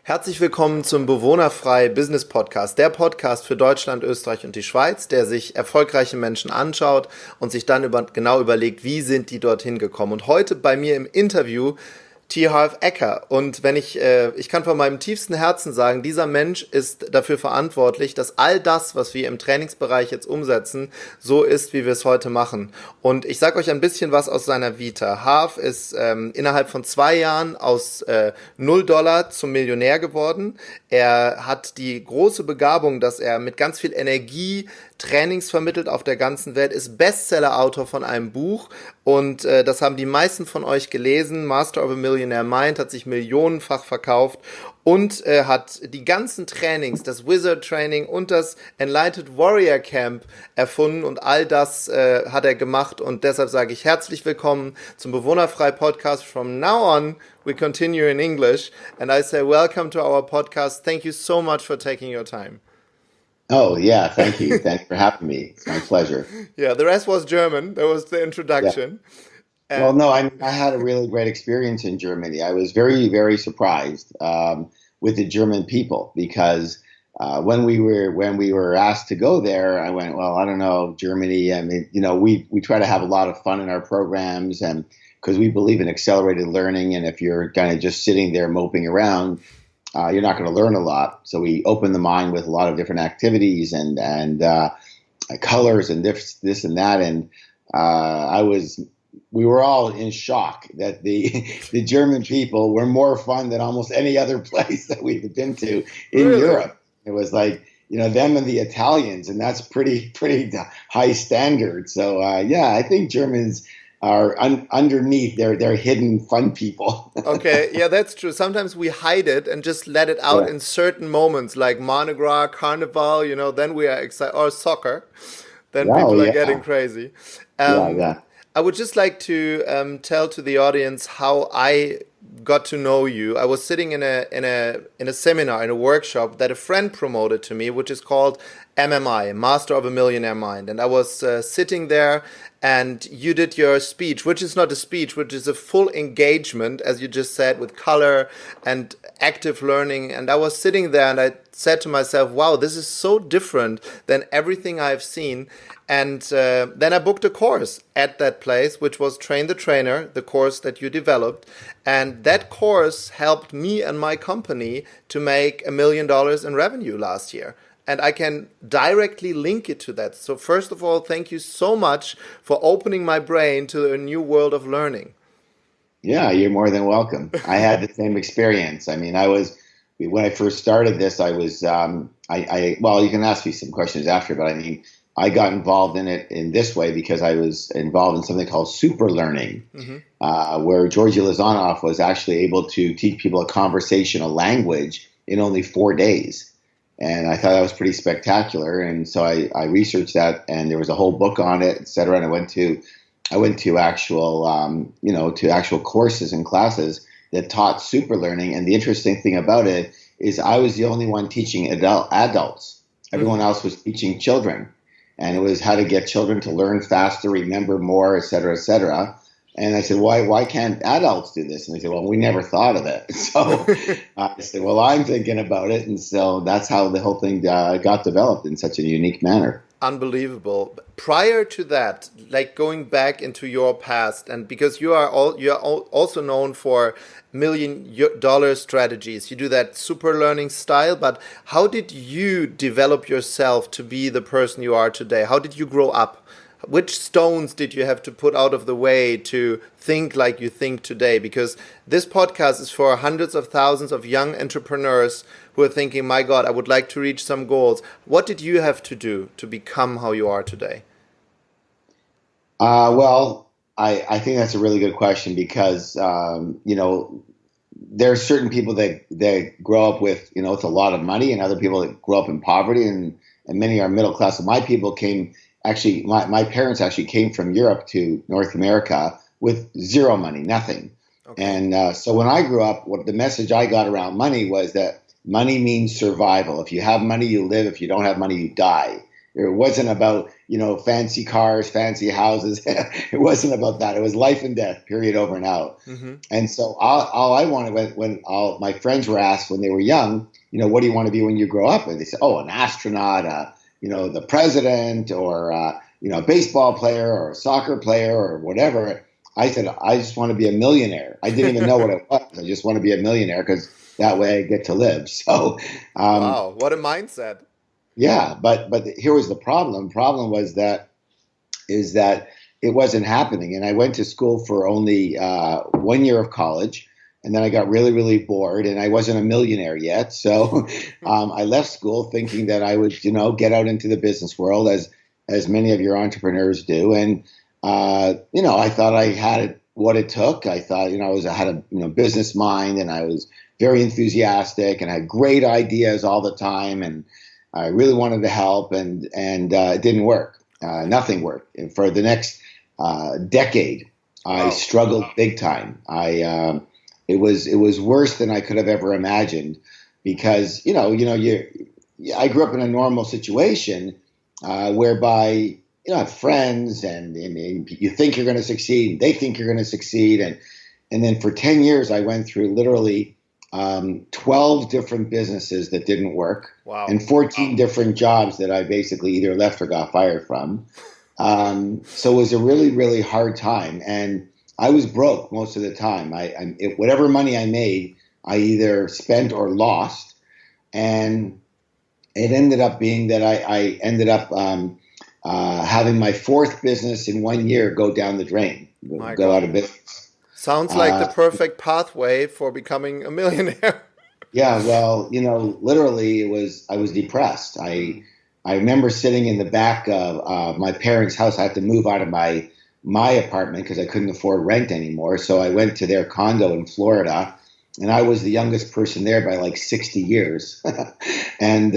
Herzlich willkommen zum Bewohnerfrei Business Podcast, der Podcast für Deutschland, Österreich und die Schweiz, der sich erfolgreiche Menschen anschaut und sich dann genau überlegt, wie sind die dorthin gekommen. Und heute bei mir im Interview T Harv Eker. Und wenn ich kann von meinem tiefsten Herzen sagen, dieser Mensch ist dafür verantwortlich, dass all das, was wir im Trainingsbereich jetzt umsetzen, so ist, wie wir es heute machen. Und ich sage euch ein bisschen was aus seiner Vita. Harv ist innerhalb von 2 Jahren aus $0 zum Millionär geworden. Er hat die große Begabung, dass er mit ganz viel Energie Trainings vermittelt auf der ganzen Welt, ist Bestseller-Autor von einem Buch und das haben die meisten von euch gelesen. Master of a Millionaire Mind hat sich millionenfach verkauft und hat die ganzen Trainings, das Wizard Training und das Enlightened Warrior Camp erfunden und all das hat er gemacht und deshalb sage ich herzlich willkommen zum Bewohnerfrei Podcast. From now on, we continue in English and I say welcome to our podcast. Thank you so much for taking your time. Oh, yeah, thank you. Thanks for having me. It's my pleasure. Yeah, the rest was German. That was the introduction. Yeah. Well, no, I had a really great experience in Germany. I was very, very surprised with the German people because when we were asked to go there, I went, well, I don't know, Germany. I mean, you know, we try to have a lot of fun in our programs and because we believe in accelerated learning. And if you're kind of just sitting there moping around, you're not going to learn a lot. So we open the mind with a lot of different activities and colors and this and that. And we were all in shock that the German people were more fun than almost any other place that we've been to in Really? Europe. It was like, you know, them and the Italians, and that's pretty high standard. So yeah, I think Germans are underneath. They're hidden fun people. Okay, yeah, that's true. Sometimes we hide it and just let it out in certain moments, like Mardi Gras, Carnival, you know, then we are excited, or soccer, then people are getting crazy. I would just like to tell to the audience how I got to know you. I was sitting in a seminar, in a workshop that a friend promoted to me, which is called MMI, Master of a Millionaire Mind. And I was sitting there and you did your speech, which is not a speech, which is a full engagement, as you just said, with color and active learning. And I was sitting there and I said to myself, wow, this is so different than everything I've seen. And then I booked a course at that place, which was Train the Trainer, the course that you developed. And that course helped me and my company to make $1 million in revenue last year. And I can directly link it to that. So first of all, thank you so much for opening my brain to a new world of learning. Yeah, you're more than welcome. I had the same experience. I mean, when I first started this, I was, well, you can ask me some questions after, but I mean, I got involved in it in this way because I was involved in something called super learning, where Georgi Lozanov was actually able to teach people a conversational language in only 4 days. And I thought that was pretty spectacular. And so I researched that and there was a whole book on it, et cetera. And I went to actual, to actual courses and classes that taught super learning. And the interesting thing about it is I was the only one teaching adults. Everyone else was teaching children. And it was how to get children to learn faster, remember more, et cetera, et cetera. And I said, why can't adults do this? And they said, well, we never thought of it. So I said, well, I'm thinking about it. And so that's how the whole thing got developed in such a unique manner. Unbelievable. Prior to that, like going back into your past, and because you are also known for $1 million strategies, you do that super learning style, but how did you develop yourself to be the person you are today? How did you grow up? Which stones did you have to put out of the way to think like you think today? Because this podcast is for hundreds of thousands of young entrepreneurs who are thinking, my God, I would like to reach some goals. What did you have to do to become how you are today? Well, I think that's a really good question because, there are certain people that grow up with, it's a lot of money and other people that grow up in poverty and many are middle class. So my people came actually, my parents actually came from Europe to North America with zero money, nothing. Okay. And so when I grew up, what the message I got around money was that money means survival. If you have money, you live. If you don't have money, you die. It wasn't about, fancy cars, fancy houses. It wasn't about that. It was life and death, period, over and out. Mm-hmm. And so all I wanted when all my friends were asked when they were young, what do you want to be when you grow up? And they said, oh, an astronaut, the president, or, a baseball player or a soccer player or whatever. I said, I just want to be a millionaire. I didn't even know what it was. I just want to be a millionaire because that way I get to live. So, wow, what a mindset. Yeah, but here was the problem. Problem was that it wasn't happening, and I went to school for only 1 year of college, and then I got really, really bored, and I wasn't a millionaire yet. So I left school thinking that I would, get out into the business world as many of your entrepreneurs do, and I thought I had what it took. I thought, I had a business mind, and I was very enthusiastic, and I had great ideas all the time, and I really wanted to help, and it didn't work. Nothing worked. And for the next decade, I struggled big time. It was worse than I could have ever imagined, because I grew up in a normal situation whereby I have friends, and you think you're going to succeed, and they think you're going to succeed, and then for 10 years I went through literally 12 different businesses that didn't work, and 14 different jobs that I basically either left or got fired from. So it was a really, really hard time, and I was broke most of the time. Whatever money I made, I either spent or lost, and it ended up being that I ended up having my fourth business in 1 year go down the drain, go out of business. Sounds like the perfect pathway for becoming a millionaire. Yeah, well, literally I was depressed. I remember sitting in the back of my parents' house. I had to move out of my apartment because I couldn't afford rent anymore. So I went to their condo in Florida, and I was the youngest person there by like 60 years. And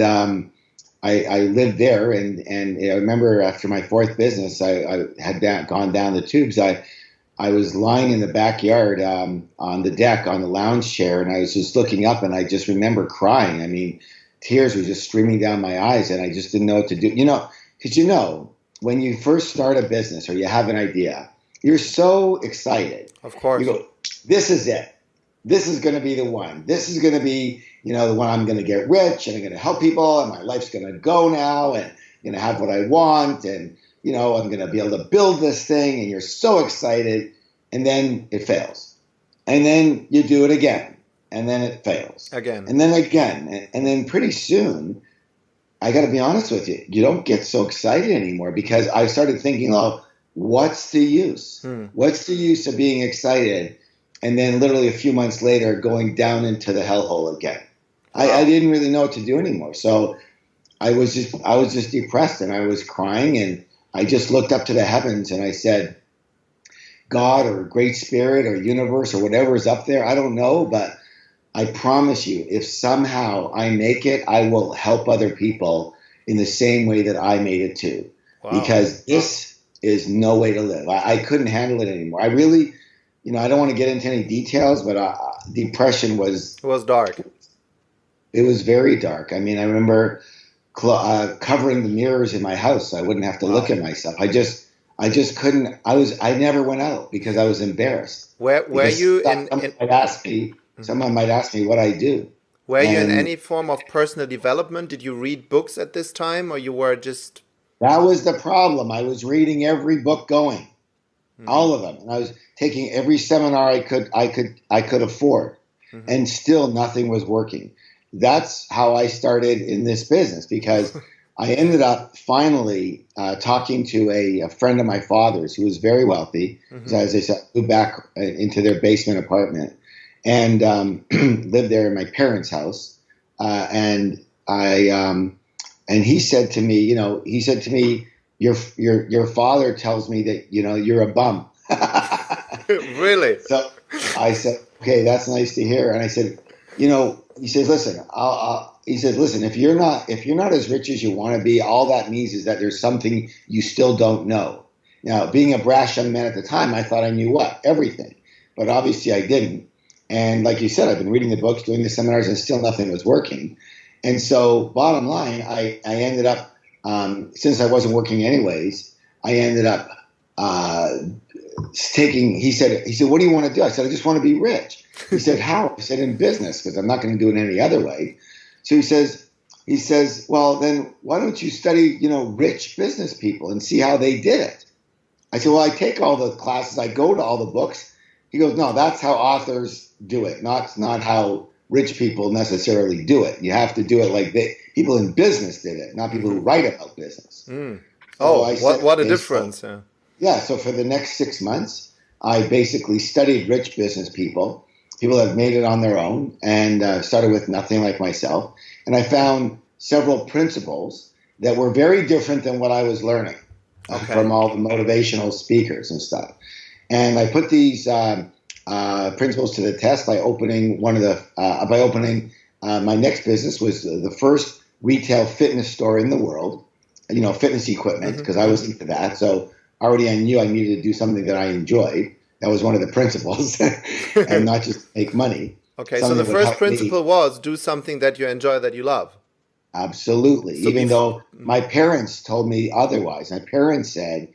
I lived there, and I remember after my fourth business, I had gone down the tubes. I was lying in the backyard on the deck on the lounge chair, and I was just looking up, and I just remember crying. I mean, tears were just streaming down my eyes, and I just didn't know what to do. Because when you first start a business or you have an idea, you're so excited. Of course. You go, this is it. This is going to be the one. This is going to be, the one I'm going to get rich, and I'm going to help people, and my life's going to go now, and I'm going to have what I want, and I'm going to be able to build this thing, and you're so excited, and then it fails. And then you do it again, and then it fails. Again. And then again. And then pretty soon, I got to be honest with you, you don't get so excited anymore, because I started thinking, what's the use? What's the use of being excited? And then literally a few months later, going down into the hellhole again. I didn't really know what to do anymore. So I was just depressed, and I was crying, and I just looked up to the heavens, and I said, God or Great Spirit or universe or whatever is up there, I don't know, but I promise you, if somehow I make it, I will help other people in the same way that I made it too. Wow. Because this is no way to live. I couldn't handle it anymore. I really, I don't want to get into any details, but depression was... It was dark. It was very dark. I mean, I remember covering the mirrors in my house so I wouldn't have to look at myself. I just couldn't. I never went out because I was embarrassed. Were you someone might ask me what I do. Were you in any form of personal development? Did you read books at this time, or you were just... That was the problem. I was reading every book going, all of them. And I was taking every seminar I could afford, and still nothing was working. That's how I started in this business, because I ended up finally talking to a friend of my father's who was very wealthy. As I said, moved back into their basement apartment and lived there in my parents' house. And he said to me, your father tells me that, you're a bum. Really? So I said, okay, that's nice to hear. And I said, he says, listen, he says, listen, if you're not as rich as you want to be, all that means is that there's something you still don't know. Now, being a brash young man at the time, I thought I knew everything, but obviously I didn't. And like you said, I've been reading the books, doing the seminars, and still nothing was working. And so bottom line, I ended up since I wasn't working anyways, I ended up he said, what do you want to do? I said, I just want to be rich. He said, how? I said, in business, because I'm not going to do it any other way. So he says, well, then why don't you study, rich business people and see how they did it? I said, well, I take all the classes, I go to all the books. He goes, no, that's how authors do it, not how rich people necessarily do it. You have to do it like people in business did it, not people who write about business. Mm. So what a difference. Yeah, so for the next 6 months, I basically studied rich business people that have made it on their own, and started with nothing like myself. And I found several principles that were very different than what I was learning from all the motivational speakers and stuff. And I put these principles to the test by opening my next business was the first retail fitness store in the world, fitness equipment, because I was into that. So already I knew I needed to do something that I enjoyed. That was one of the principles, and not just make money. Okay, so the first principle was do something that you enjoy, that you love. Absolutely. So even though my parents told me otherwise. My parents said,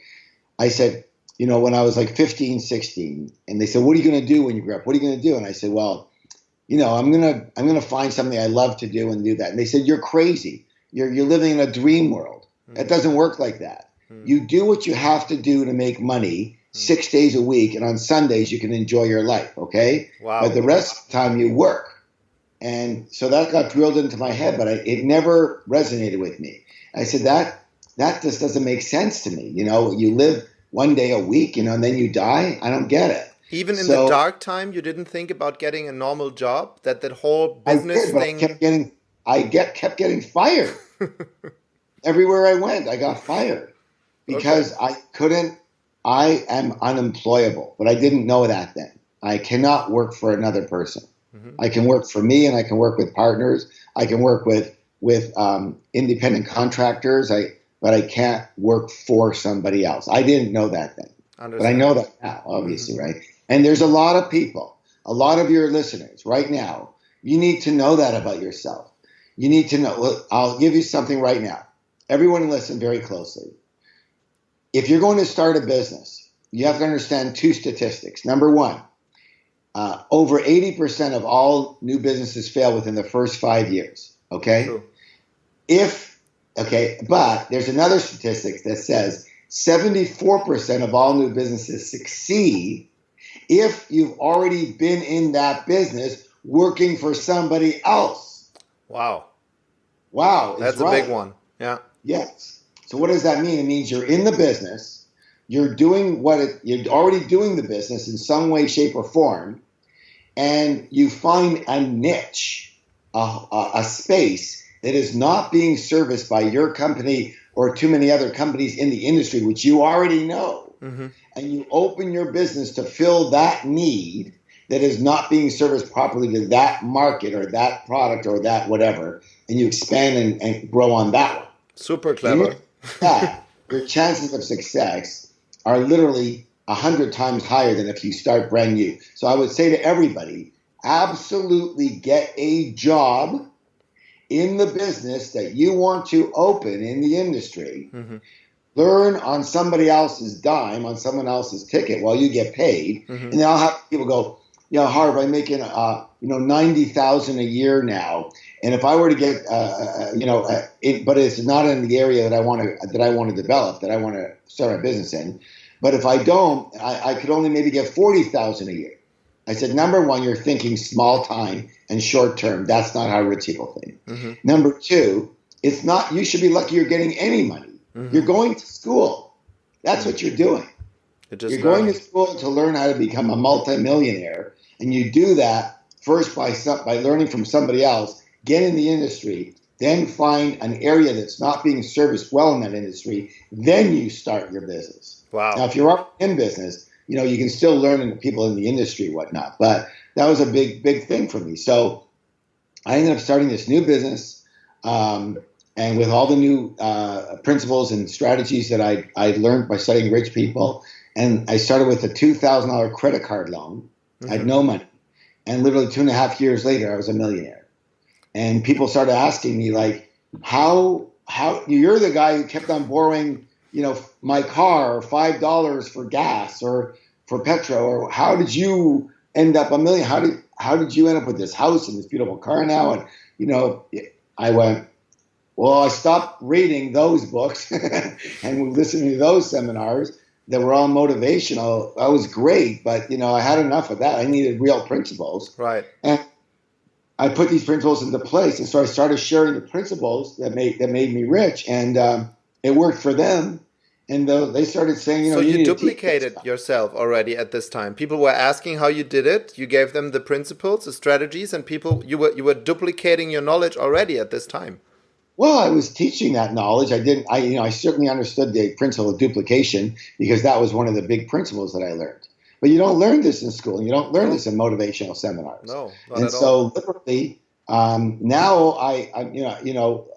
when I was like 15, 16, and they said, what are you going to do when you grow up? What are you going to do? And I said, well, I'm going to find something I love to do and do that. And they said, you're crazy. You're living in a dream world. It doesn't work like that. You do what you have to do to make money 6 days a week, and on Sundays you can enjoy your life, okay? Wow. But the rest of the time you work. And so that got drilled into my head, but it never resonated with me. I said, that just doesn't make sense to me. You live one day a week, and then you die. I don't get it. Even in the dark time, you didn't think about getting a normal job? That whole business thing? I kept getting fired. Everywhere I went, I got fired. Because I am unemployable, but I didn't know that then. I cannot work for another person. I can work for me, and I can work with partners. I can work with independent contractors, but I can't work for somebody else. I didn't know that then. But I know that now, obviously, right? And there's a lot of people, a lot of your listeners right now, you need to know that about yourself. You need to know. Look, I'll give you something right now. Everyone listen very closely. If you're going to start a business, you have to understand two statistics. Number one, over 80% of all new businesses fail within the first 5 years. Okay? True. But there's another statistic that says 74% of all new businesses succeed if you've already been in that business working for somebody else. Wow. That's a big one. Yeah. Yes. So what does that mean? It means you're in the business, you're already doing the business in some way, shape, or form, and you find a niche, a space that is not being serviced by your company or too many other companies in the industry, which you already know, and you open your business to fill that need that is not being serviced properly to that market or that product or that whatever, and you expand and grow on that one. Super clever. Your chances of success are literally 100 times higher than if you start brand new. So I would say to everybody, absolutely get a job in the business that you want to open in the industry. Learn on somebody else's dime, on someone else's ticket while you get paid. And then I'll have people go, Harv, I'm making $90,000 a year now. And if I were to get, but it's not in the area that I want to develop, that I want to start a business in. But if I don't, I could only maybe get $40,000 a year. I said, number one, you're thinking small time and short term. That's not how rich people think. Number two, it's not. You should be lucky you're getting any money. You're going to school. That's what you're doing. You're going to school to learn how to become a multimillionaire, and you do that first by learning from somebody else. Get in the industry, then find an area that's not being serviced well in that industry, then you start your business. Wow. Now, if you're already in business, you can still learn from people in the industry and whatnot. But that was a big, big thing for me. So I ended up starting this new business, and with all the new principles and strategies that I learned by studying rich people. And I started with a $2,000 credit card loan. I had no money. And literally 2.5 years later, I was a millionaire. And people started asking me, like, how how you're the guy who kept on borrowing, my car or $5 for gas or for petrol, or how did you end up a million? How did you end up with this house and this beautiful car now? And, I went, well, I stopped reading those books and listening to those seminars that were all motivational. That was great, but, I had enough of that. I needed real principles. Right. And I put these principles into place. And so I started sharing the principles that made me rich. And it worked for them. And they started saying, so you need duplicated yourself already at this time. People were asking how you did it. You gave them the principles, the strategies, and you were duplicating your knowledge already at this time. Well, I was teaching that knowledge. I certainly understood the principle of duplication because that was one of the big principles that I learned. But you don't learn this in school. You don't learn this in motivational seminars. No, not and at so all. literally, now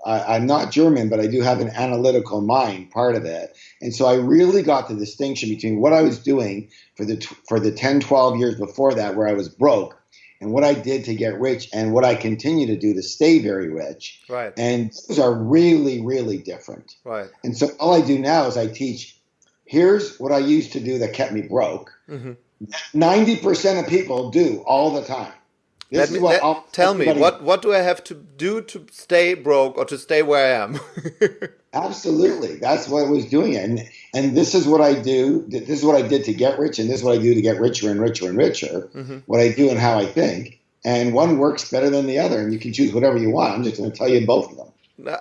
I'm not German, but I do have an analytical mind, part of it. And so I really got the distinction between what I was doing for the 10, 12 years before that, where I was broke, and what I did to get rich, and what I continue to do to stay very rich. Right. And those are really, really different. Right. And so all I do now is I teach, here's what I used to do that kept me broke. Mm-hmm. 90% of people do all the time. Tell me, what do I have to do to stay broke or to stay where I am? Absolutely. That's what I was doing. And this is what I do. This is what I did to get rich. And this is what I do to get richer and richer and richer. Mm-hmm. What I do and how I think. And one works better than the other. And you can choose whatever you want. I'm just going to tell you both of them.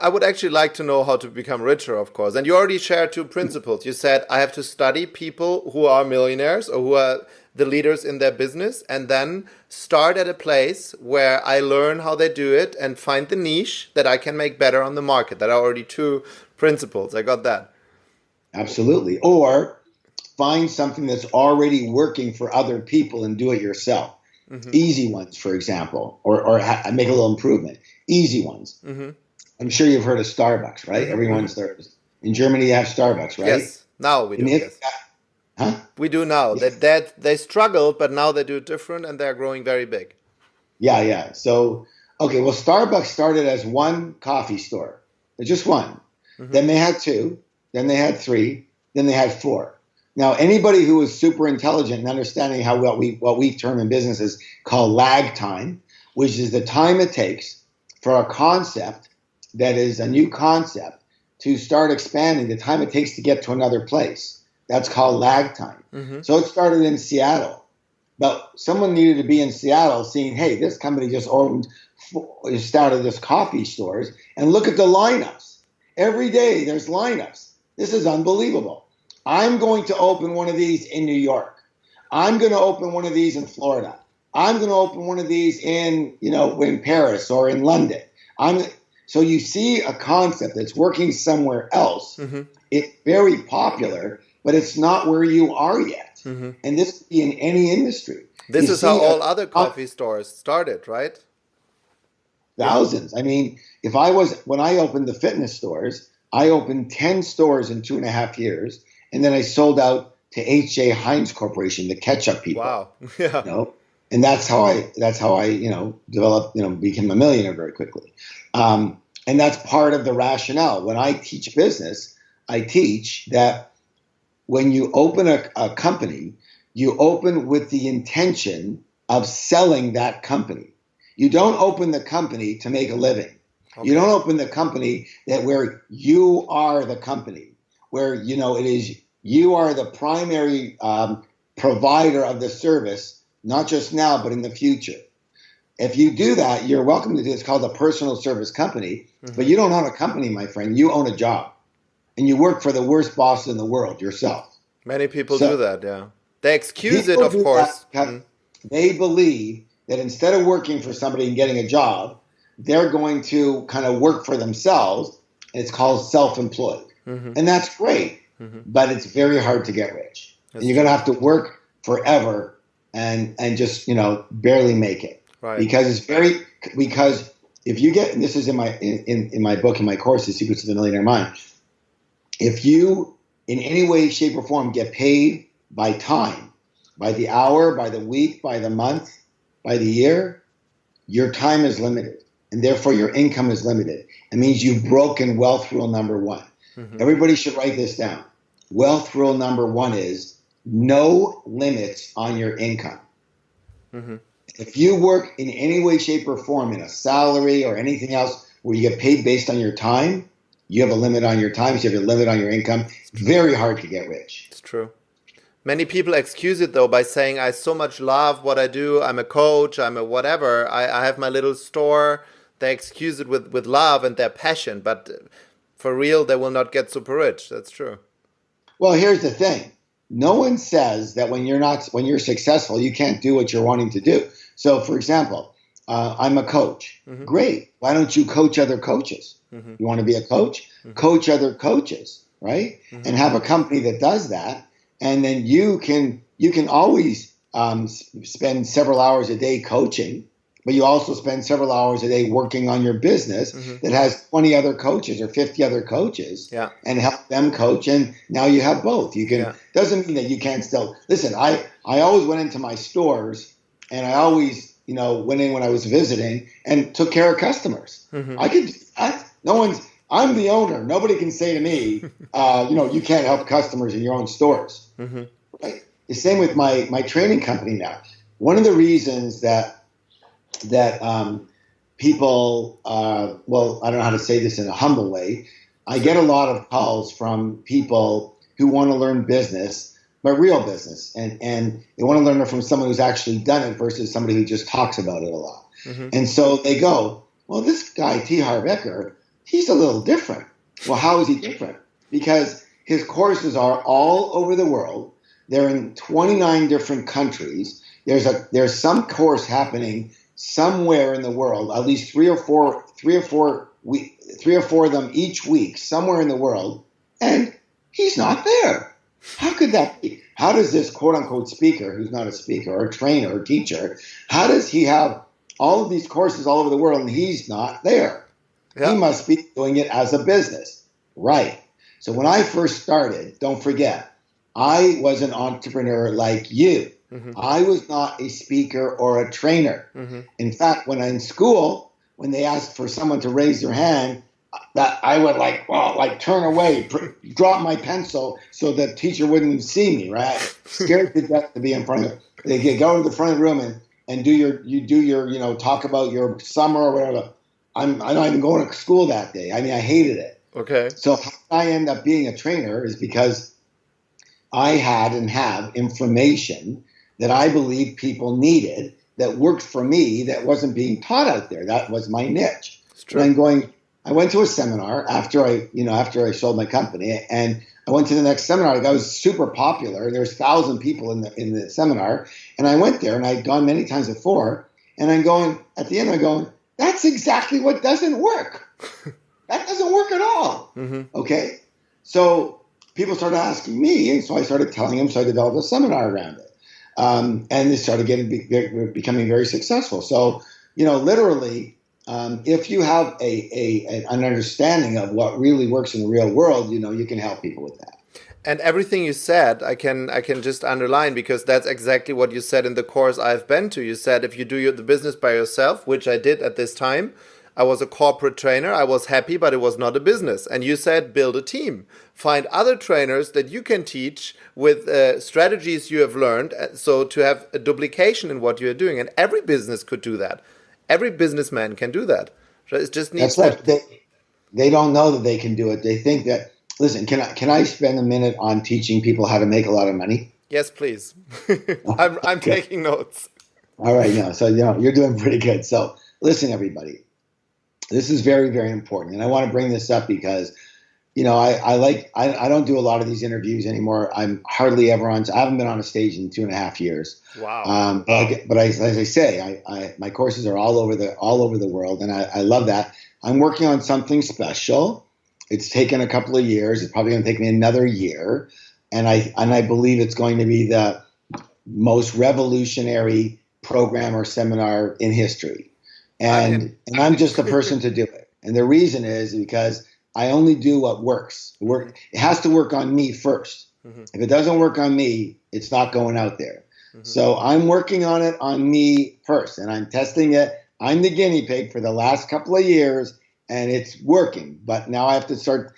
I would actually like to know how to become richer, of course. And you already shared 2 principles. You said I have to study people who are millionaires or who are the leaders in their business, and then start at a place where I learn how they do it and find the niche that I can make better on the market. That are already 2 principles. I got that. Absolutely. Or find something that's already working for other people and do it yourself. Mm-hmm. Easy ones, for example, or make a little improvement. Easy ones. Mm-hmm. I'm sure you've heard of Starbucks, right? Mm-hmm. Everyone's there. In Germany, you have Starbucks, right? Yes, now we do. Yes. Huh? We do now. Yeah. They struggled, but now they do it different, and they're growing very big. Yeah. So, okay, well, Starbucks started as one coffee store. Just one. Mm-hmm. Then they had 2. Then they had 3. Then they had 4. Now, anybody who is super intelligent and understanding how what we term in business is called lag time, which is the time it takes for a concept that is a new concept to start expanding, the time it takes to get to another place. That's called lag time. Mm-hmm. So it started in Seattle. But someone needed to be in Seattle seeing, hey, this company just started this coffee stores, and look at the lineups. Every day there's lineups. This is unbelievable. I'm going to open one of these in New York. I'm going to open one of these in Florida. I'm going to open one of these in Paris or in London. So you see a concept that's working somewhere else. Mm-hmm. It's very popular, but it's not where you are yet. Mm-hmm. And this could be in any industry. This is how all other coffee stores started, right? Thousands. I mean, when I opened the fitness stores, I opened 10 stores in 2.5 years. And then I sold out to H.J. Heinz Corporation, the ketchup people. Wow. Yeah. And that's how I developed, became a millionaire very quickly. And that's part of the rationale. When I teach business, I teach that when you open a company, you open with the intention of selling that company. You don't open the company to make a living. Okay. You don't open the company where you are the company, where, it is you are the primary provider of the service, not just now, but in the future. If you do that, you're welcome to do it. It's called a personal service company, mm-hmm. But you don't own a company, my friend. You own a job, and you work for the worst boss in the world, yourself. Many people do that, yeah. They excuse it, of course. They believe that instead of working for somebody and getting a job, they're going to kind of work for themselves, and it's called self-employed. Mm-hmm. And that's great, mm-hmm. But it's very hard to get rich. And you're going to have to work forever and just, barely make it. Right. Because if you get, and this is in my book, in my course, The Secrets of the Millionaire Mind, if you in any way, shape, or form get paid by time, by the hour, by the week, by the month, by the year, your time is limited. and therefore your income is limited. It means you've broken wealth rule number one. Everybody should write this down. Wealth rule number one is no limits on your income. If you work in any way, shape, or form in a salary or anything else where you get paid based on your time, you have a limit on your time, so you have a limit on your income. It's very hard to get rich. It's true. Many people excuse it, though, by saying, I so much love what I do. I'm a coach. I'm a whatever. I have my little store. They excuse it with love and their passion. But for real, they will not get super rich. That's true. Well, here's the thing. No one says that when you're successful, you can't do what you're wanting to do. So, for example, I'm a coach. Great. Why don't you coach other coaches? You want to be a coach? Coach other coaches, right? And have a company that does that. And then you can always spend several hours a day coaching, but you also spend several hours a day working on your business that has 20 other coaches or 50 other coaches and help them coach. And now you have both. You can, doesn't mean that you can't still, listen, I always went into my stores and I always, went in when I was visiting and took care of customers. I could do that. I'm the owner. Nobody can say to me, you can't help customers in your own stores. Right? The same with my training company now. One of the reasons that people, I don't know how to say this in a humble way. I get a lot of calls from people who want to learn business, but real business. And they want to learn it from someone who's actually done it versus somebody who just talks about it a lot. And so they go, well, this guy, T Harv Eker, he's a little different. Well, how is he different? Because his courses are all over the world. They're in 29 different countries. There's some course happening somewhere in the world, at least three or four of them each week, somewhere in the world, and he's not there. How could that be? How does this quote unquote speaker, who's not a speaker or a trainer or teacher, how does he have all of these courses all over the world and he's not there? He must be doing it as a business. Right. So when I first started, don't forget, I was an entrepreneur like you. I was not a speaker or a trainer. In fact, when I'm in school, when they asked for someone to raise their hand, that I would turn away, drop my pencil so the teacher wouldn't see me, right? Scared to death to be in front of it. They go to the front of the room and do your talk about your summer or whatever. I'm not even going to school that day. I mean, I hated it. Okay. So how I end up being a trainer is because I had and have information that I believe people needed that worked for me that wasn't being taught out there. That was my niche. And I went to a seminar after I sold my company, and I went to the next seminar. That was super popular. There's 1,000 people in the seminar, and I went there, and I'd gone many times before, and at the end I'm going, that's exactly what doesn't work. That doesn't work at all. Okay? So people started asking me, and so I started telling them, so I developed a seminar around it. And they started becoming very successful. So, literally, if you have an understanding of what really works in the real world, you can help people with that. And everything you said, I can just underline, because that's exactly what you said in the course I've been to. You said if you do the business by yourself, which I did at this time, I was a corporate trainer. I was happy, but it was not a business. And you said build a team. Find other trainers that you can teach with strategies you have learned, so to have a duplication in what you're doing. And every business could do that. Every businessman can do that. It just needs. That's right. They don't know that they can do it. They think that. Listen, can I spend a minute on teaching people how to make a lot of money? Yes, please. I'm taking notes. All right, so you're doing pretty good. So listen, everybody, this is very, very important, and I want to bring this up because I don't do a lot of these interviews anymore. I'm hardly ever on. I haven't been on a stage in 2.5 years. Wow. But as I say, my courses are all over the world, and I love that. I'm working on something special. It's taken a couple of years. It's probably going to take me another year, and I believe it's going to be the most revolutionary program or seminar in history. And I'm just the person to do it. And the reason is because I only do what works. It has to work on me first. If it doesn't work on me, it's not going out there. So I'm working on it on me first, and I'm testing it I'm the guinea pig for the last couple of years, and it's working. But now I have to start,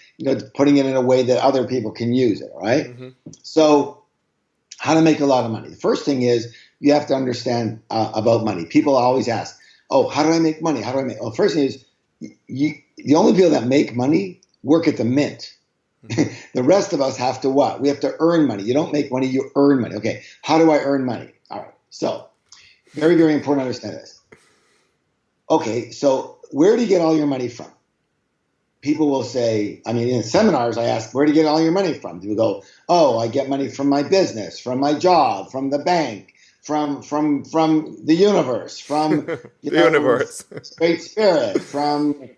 putting it in a way that other people can use it, right? Mm-hmm. So how to make a lot of money. The first thing is you have to understand about money. People always ask, oh, how do I make money? How do I make? Well, the first thing is the only people that make money work at the mint. The rest of us have to what? We have to earn money. You don't make money, you earn money. Okay, how do I earn money? All right, so very, very important to understand this. Okay, so where do you get all your money from? People will say, in seminars, I ask, where do you get all your money from? People go, oh, I get money from my business, from my job, from the bank, from the universe, from the universe, Great Spirit, from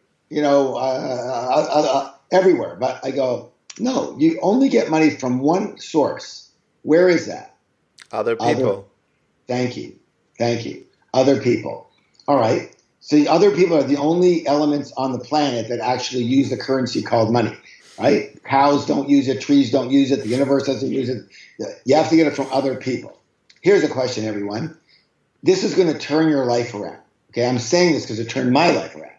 everywhere. But I go, no, you only get money from one source. Where is that? Other people. Thank you. Other people. All right. So the other people are the only elements on the planet that actually use the currency called money, right? Cows don't use it. Trees don't use it. The universe doesn't use it. You have to get it from other people. Here's a question, everyone. This is going to turn your life around. Okay, I'm saying this because it turned my life around.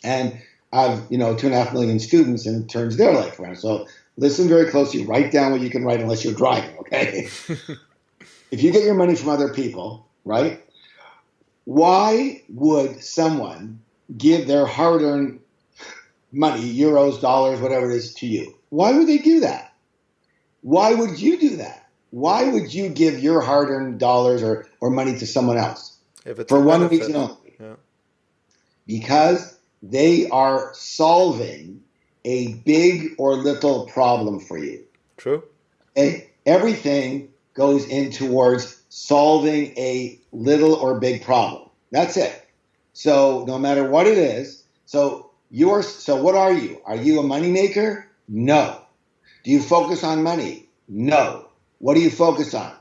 And I've, 2.5 million students, and it turns their life around. So listen very closely. Write down what you can write unless you're driving, okay? If you get your money from other people, right? Why would someone give their hard-earned money, euros, dollars, whatever it is, to you? Why would they do that? Why would you do that? Why would you give your hard-earned dollars or money to someone else? If it's for one benefit. reason only. Yeah. Because they are solving a big or little problem for you. True. Okay? Everything goes in towards solving a little or big problem. That's it. So no matter what it is, so what are you? Are you a moneymaker? No. Do you focus on money? No. What do you focus on?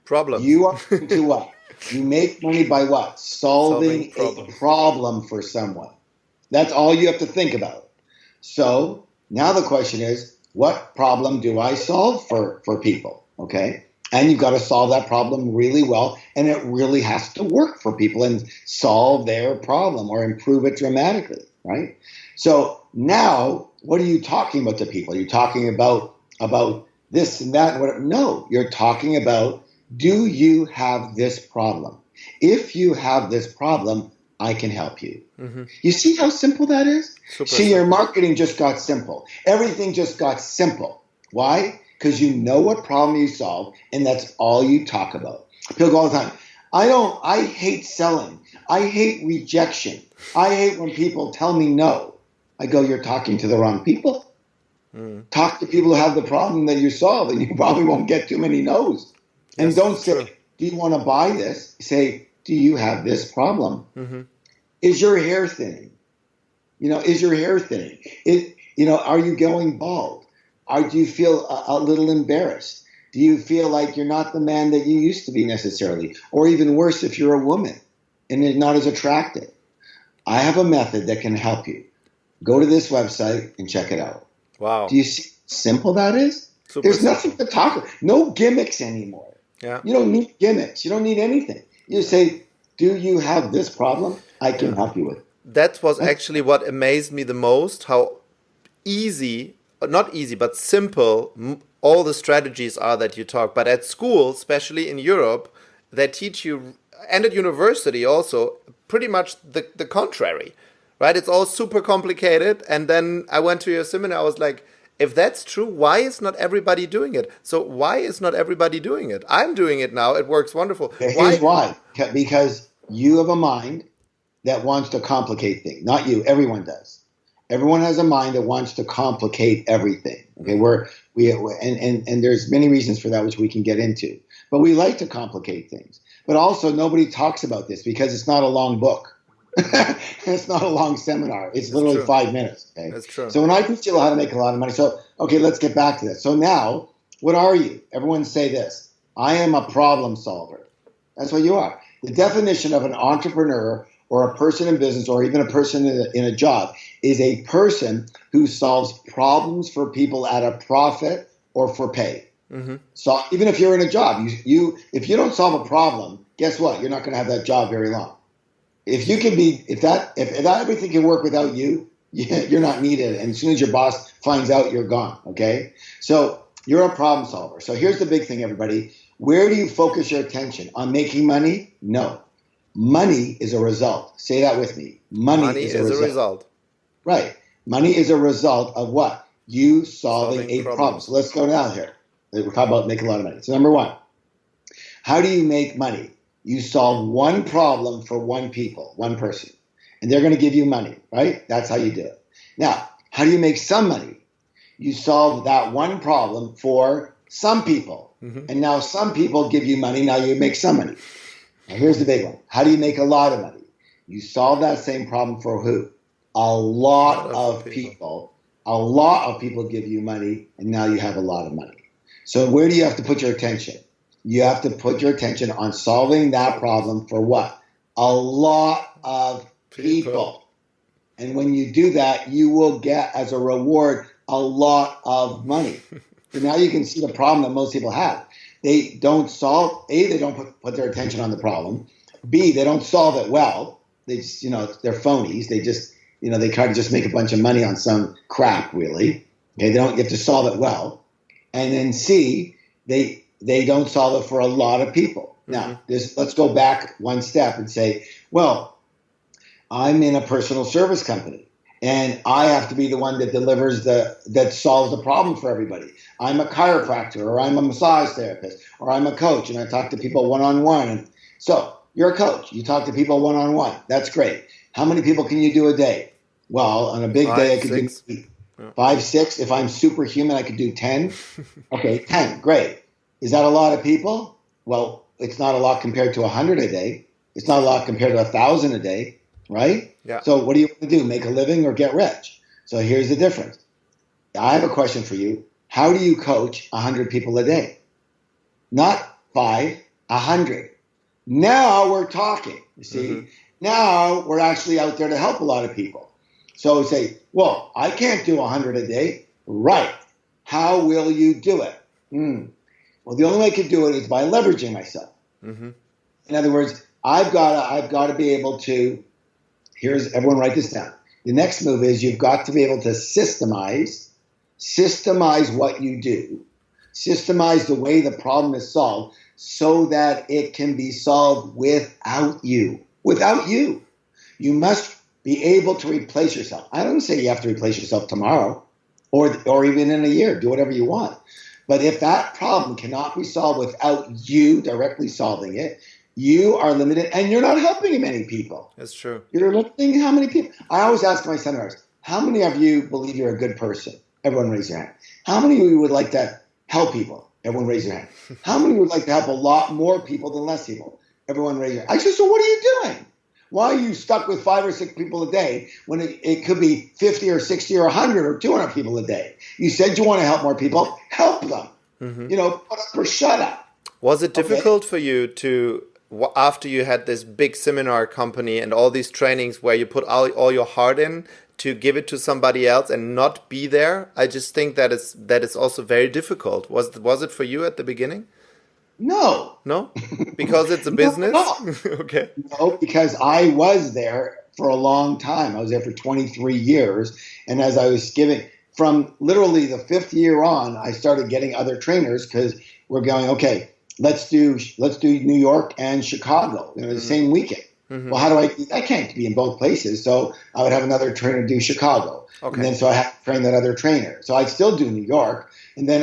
Problems. You are into what? You make money by what? Solving a problem for someone. That's all you have to think about. So now the question is, what problem do I solve for people? Okay. And you've got to solve that problem really well. And it really has to work for people and solve their problem or improve it dramatically. Right. So now what are you talking about to people? You're talking about this and that and whatever. No, you're talking about, do you have this problem? If you have this problem, I can help you. Mm-hmm. You see how simple that is? Your marketing just got simple. Everything just got simple. Why? Because you know what problem you solve, and that's all you talk about. People go all the time, I hate selling. I hate rejection. I hate when people tell me no. I go, you're talking to the wrong people. Mm. Talk to people who have the problem that you solve, and you probably won't get too many no's. And yes, don't say, do you want to buy this? Say, do you have this problem? Mm-hmm. Is your hair thinning? Is your hair thinning? Are you going bald? Do you feel a little embarrassed? Do you feel like you're not the man that you used to be necessarily? Or even worse, if you're a woman and you're not as attractive. I have a method that can help you. Go to this website and check it out. Wow. Do you see how simple that is? There's nothing to talk about. No gimmicks anymore. Yeah. You don't need gimmicks. You don't need anything. You say, do you have this problem? I can help you with it. That was actually what amazed me the most, how easy, not easy, but simple all the strategies are that you talk. But at school, especially in Europe, they teach you, and at university also, pretty much the contrary, right? It's all super complicated. And then I went to your seminar, I was like, if that's true, why is not everybody doing it? So why is not everybody doing it? I'm doing it now. It works wonderful. Here's why. Because you have a mind that wants to complicate things. Not you. Everyone does. Everyone has a mind that wants to complicate everything. Okay, and there's many reasons for that which we can get into. But we like to complicate things. But also nobody talks about this because it's not a long book. It's not a long seminar. It's literally 5 minutes. Okay? That's true. So when I teach you how to make a lot of money, okay, let's get back to this. So now, what are you? Everyone say this. I am a problem solver. That's what you are. The definition of an entrepreneur or a person in business or even a person in a job is a person who solves problems for people at a profit or for pay. Mm-hmm. So even if you're in a job, if you don't solve a problem, guess what? You're not going to have that job very long. if you can be, if that everything can work without you, you're not needed. And as soon as your boss finds out, you're gone. Okay. So you're a problem solver. So here's the big thing, everybody. Where do you focus your attention? On making money? No. Money is a result. Say that with me. Money is a result. Right. Money is a result of what? You solving a problem. So let's go down here. We're talking about making a lot of money. So number one, how do you make money? You solve one problem for one person, and they're going to give you money, right? That's how you do it. Now, how do you make some money? You solve that one problem for some people, and now some people give you money. Now you make some money. Now here's the big one. How do you make a lot of money? You solve that same problem for who? A lot of people. A lot of people give you money, and now you have a lot of money. So where do you have to put your attention? You have to put your attention on solving that problem for what? A lot of people. And when you do that, you will get as a reward a lot of money. So now you can see the problem that most people have. They don't solve, A, they don't put their attention on the problem. B, they don't solve it well. They just, they're phonies. They just, they try to just make a bunch of money on some crap, really. Okay, you have to solve it well. And then C, they don't solve it for a lot of people. Now, let's go back one step and say, well, I'm in a personal service company, and I have to be the one that delivers that solves the problem for everybody. I'm a chiropractor, or I'm a massage therapist, or I'm a coach, and I talk to people one-on-one. And so you're a coach. You talk to people one-on-one. That's great. How many people can you do a day? Well, on a big day, I could do 5, 6. If I'm superhuman, I could do 10. Okay, 10. Great. Is that a lot of people? Well, it's not a lot compared to 100 a day. It's not a lot compared to 1,000 a day, right? Yeah. So what do you want to do? Make a living or get rich? So here's the difference. I have a question for you. How do you coach 100 people a day? Not 5, 100. Now we're talking, you see. Now we're actually out there to help a lot of people. So say, well, I can't do 100 a day. Right. How will you do it? Well, the only way I could do it is by leveraging myself. In other words, I've got to be able to, everyone write this down. The next move is you've got to be able to systemize what you do, systemize the way the problem is solved so that it can be solved without you. Without you. You must be able to replace yourself. I don't say you have to replace yourself tomorrow or even in a year. Do whatever you want. But if that problem cannot be solved without you directly solving it, you are limited, and you're not helping many people. That's true. You're limiting how many people. I always ask my seminars, how many of you believe you're a good person? Everyone raise your hand. How many of you would like to help people? Everyone raise your hand. How many would like to help a lot more people than less people? Everyone raise your hand. I said, so what are you doing? Why are you stuck with 5 or 6 people a day when it could be 50 or 60 or 100 or 200 people a day? You said you want to help more people. Help them. Put up or shut up. Was it difficult for you to, after you had this big seminar company and all these trainings where you put all your heart in, to give it to somebody else and not be there? I just think that is also very difficult. Was it for you at the beginning? No. No? Because it's a business? No. Okay. No, because I was there for a long time. I was there for 23 years. And as I was giving, from literally the 5th year on, I started getting other trainers because we're going, okay, let's do New York and Chicago the same weekend. Well, how do I can't be in both places. So I would have another trainer do Chicago. Okay. And then so I have to train that other trainer. So I'd still do New York. And then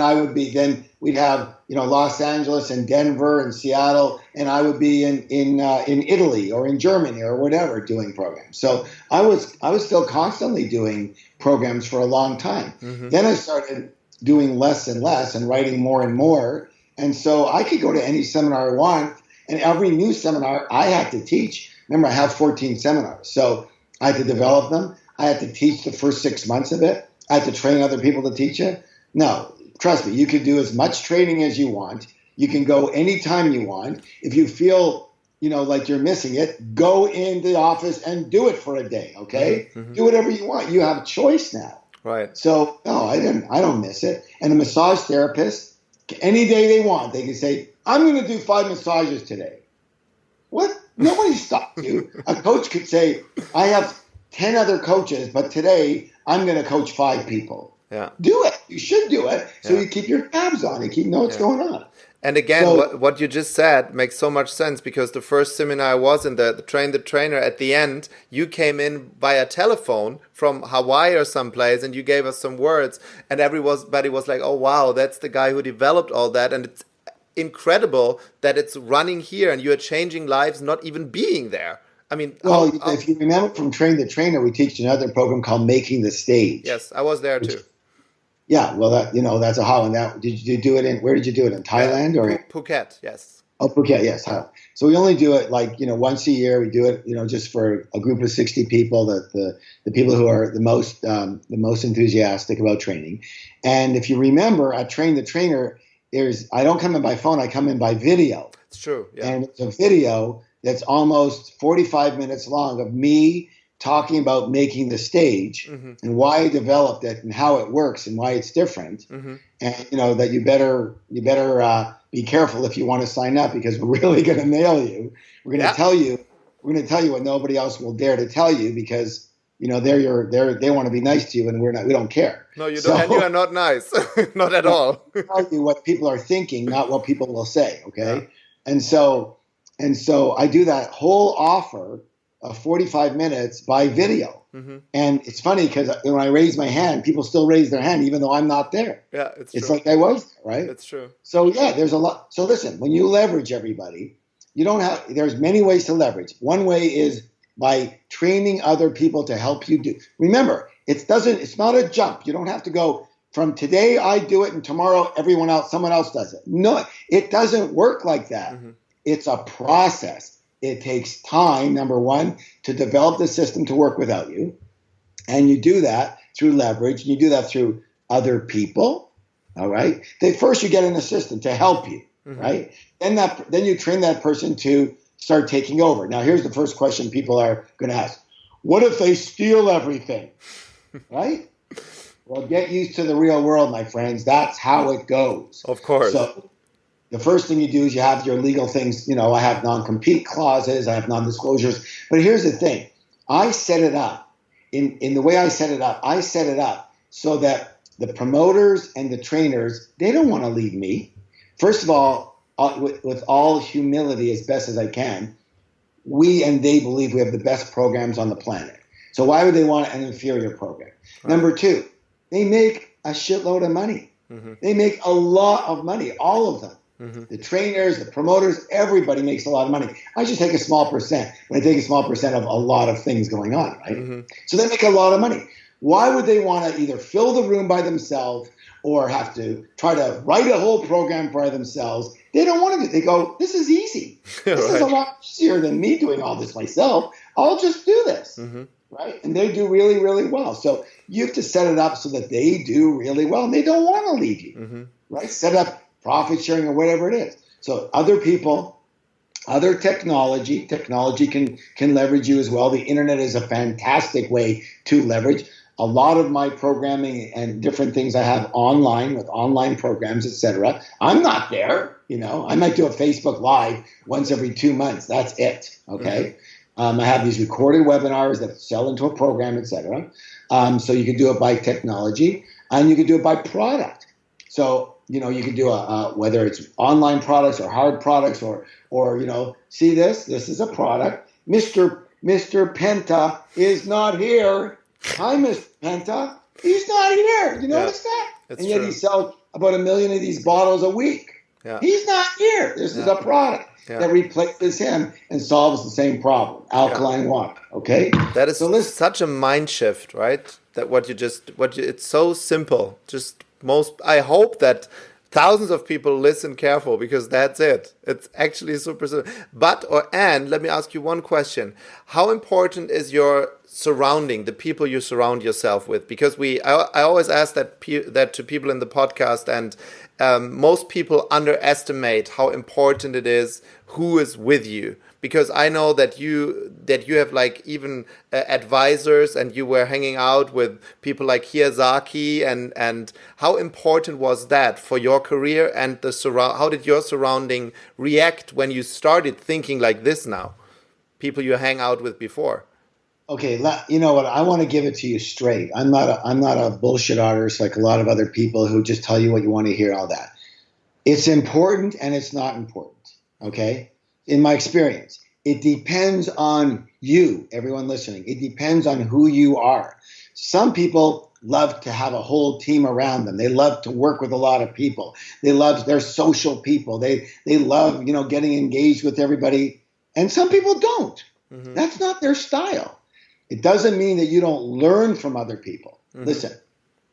we'd have, Los Angeles and Denver and Seattle, and I would be in Italy or in Germany or whatever doing programs. So I was still constantly doing programs for a long time. Then I started doing less and less and writing more and more. And so I could go to any seminar I want, and every new seminar I had to teach. Remember, I have 14 seminars, so I had to develop them. I had to teach the first 6 months of it. I had to train other people to teach it. No, trust me, you can do as much training as you want. You can go anytime you want. If you feel, like you're missing it, go in the office and do it for a day, okay? Do whatever you want. You have a choice now. Right. So, no, I don't miss it. And a massage therapist, any day they want, they can say, I'm going to do 5 massages today. What? Nobody stops you. A coach could say, I have 10 other coaches, but today I'm going to coach 5 people. Yeah. Do it. You should do it. So you keep your tabs on it. You know what's going on. And again, what you just said makes so much sense, because the first seminar I was in, the Train the Trainer, at the end, you came in via telephone from Hawaii or someplace, and you gave us some words, and everybody was like, oh, wow, that's the guy who developed all that. And it's incredible that it's running here and you're changing lives not even being there. I mean, if you remember from Train the Trainer, we teach another program called Making the Stage. Yes, I was there too. Yeah, well, that's a Holland. Did you do it in? Where did you do it in Thailand or Phuket? Yes. Oh, Phuket, yes. So we only do it once a year. We do it, just for a group of 60 people, the people who are the most enthusiastic about training. And if you remember, at Train the Trainer, I don't come in by phone. I come in by video. It's true. Yeah. And it's a video that's almost 45 minutes long of me talking about making the stage and why I developed it and how it works and why it's different. And that you better be careful if you want to sign up, because we're really going to nail you. We're going to tell you what nobody else will dare to tell you, because they want to be nice to you, and we don't care. No, you don't. And you are not nice. Not at all. Tell you what people are thinking, not what people will say. Okay. Yeah. And so I do that whole offer of 45 minutes by video. And it's funny, because when I raise my hand, people still raise their hand even though I'm not there. Yeah, it's true. It's like I was there, right? It's true. So there's a lot. So listen, when you leverage everybody, there's many ways to leverage. One way is by training other people to help you do. Remember, it's not a jump. You don't have to go from today I do it and tomorrow someone else does it. No, it doesn't work like that. It's a process. It takes time, number one, to develop the system to work without you. And you do that through leverage, and you do that through other people. All right. First, you get an assistant to help you, right? Then you train that person to start taking over. Now, here's the first question people are going to ask. What if they steal everything? Right? Well, get used to the real world, my friends. That's how it goes. Of course. So the first thing you do is you have your legal things. I have non-compete clauses. I have non-disclosures. But here's the thing. I set it up. In the way I set it up so that the promoters and the trainers, they don't want to leave me. First of all, with all humility, as best as I can, we and they believe we have the best programs on the planet. So why would they want an inferior program? Right. Number two, they make a shitload of money. They make a lot of money, all of them. The trainers, the promoters, everybody makes a lot of money. I just take a small percent. When I take a small percent of a lot of things going on, right? So they make a lot of money. Why would they want to either fill the room by themselves or have to try to write a whole program for themselves? They don't want to do it. They go, this is easy. This is a lot easier than me doing all this myself. I'll just do this, right? And they do really, really well. So you have to set it up so that they do really well, and they don't want to leave you, right? Set up profit sharing or whatever it is. So other people, other technology can leverage you as well. The internet is a fantastic way to leverage. A lot of my programming and different things I have online with online programs, etc. I'm not there, I might do a Facebook Live once every 2 months. That's it, okay? I have these recorded webinars that sell into a program, etc. So you can do it by technology, and you can do it by product. So you can do whether it's online products or hard products or see this is a product. Mr. Penta is not here. Hi, Mr. Penta. He's not here. You notice that? And yet he sells about 1 million of these bottles a week. Yeah. He's not here. This is a product that replaces him and solves the same problem. Alkaline water. Okay? That is such a mind shift, right? That it's so simple. I hope that thousands of people listen careful, because that's it. It's actually super simple. And let me ask you one question. How important is your surrounding, the people you surround yourself with? Because I always ask that to people in the podcast, and most people underestimate how important it is who is with you. Because I know that you have even advisors, and you were hanging out with people like Kiyosaki, and how important was that for your career, and how did your surrounding react when you started thinking like this now? people you hang out with before? Okay, you know what? I want to give it to you straight. I'm not a bullshit artist like a lot of other people who just tell you what you want to hear, all that. It's important and it's not important, okay? In my experience, it depends on you, everyone listening. It depends on who you are. Some people love to have a whole team around them. They love to work with a lot of people. They're social people. They love, getting engaged with everybody. And some people don't. Mm-hmm. That's not their style. It doesn't mean that you don't learn from other people. Mm-hmm. Listen,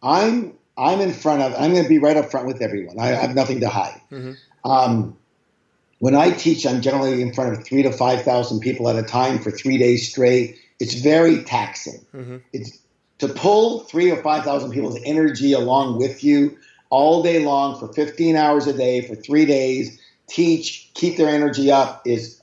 I'm going to be right up front with everyone. I have nothing to hide. Mm-hmm. When I teach, I'm generally in front of 3,000 to 5,000 people at a time for 3 days straight. It's very taxing. Mm-hmm. It's to pull 3,000 or 5,000 people's energy along with you all day long for 15 hours a day for 3 days, teach, keep their energy up is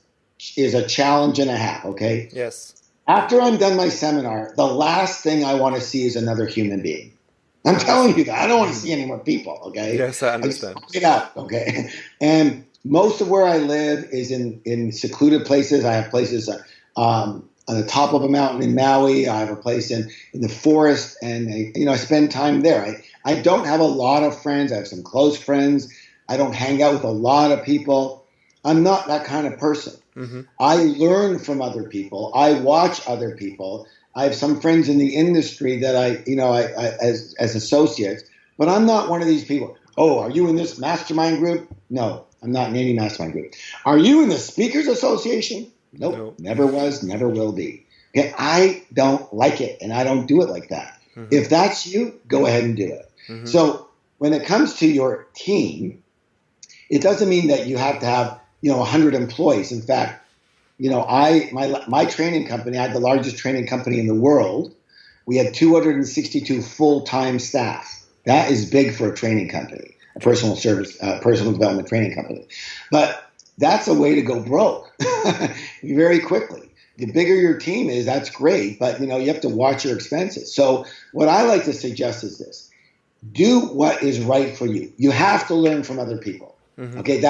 a challenge and a half, okay? Yes. After I'm done my seminar, the last thing I want to see is another human being. I'm telling you that. I don't want to see any more people, okay? Yes, I understand. Get out, okay? And most of where I live is in secluded places. I have places on the top of a mountain in Maui. I have a place in the forest, and I spend time there. I don't have a lot of friends. I have some close friends. I don't hang out with a lot of people. I'm not that kind of person. Mm-hmm. I learn from other people. I watch other people. I have some friends in the industry that I as associates, but I'm not one of these people. Oh, are you in this mastermind group? No, I'm not in any mastermind group. Are you in the Speakers Association? Nope. Never was, never will be. Okay? I don't like it, and I don't do it like that. Mm-hmm. If that's you, go ahead and do it. Mm-hmm. So when it comes to your team, it doesn't mean that you have to have 100 employees. In fact, my training company, I had the largest training company in the world. We had 262 full-time staff. That is big for a training company, a personal development training company. But that's a way to go broke very quickly. The bigger your team is, that's great, but you have to watch your expenses. So what I like to suggest is this: do what is right for you. You have to learn from other people. Mm-hmm. Okay,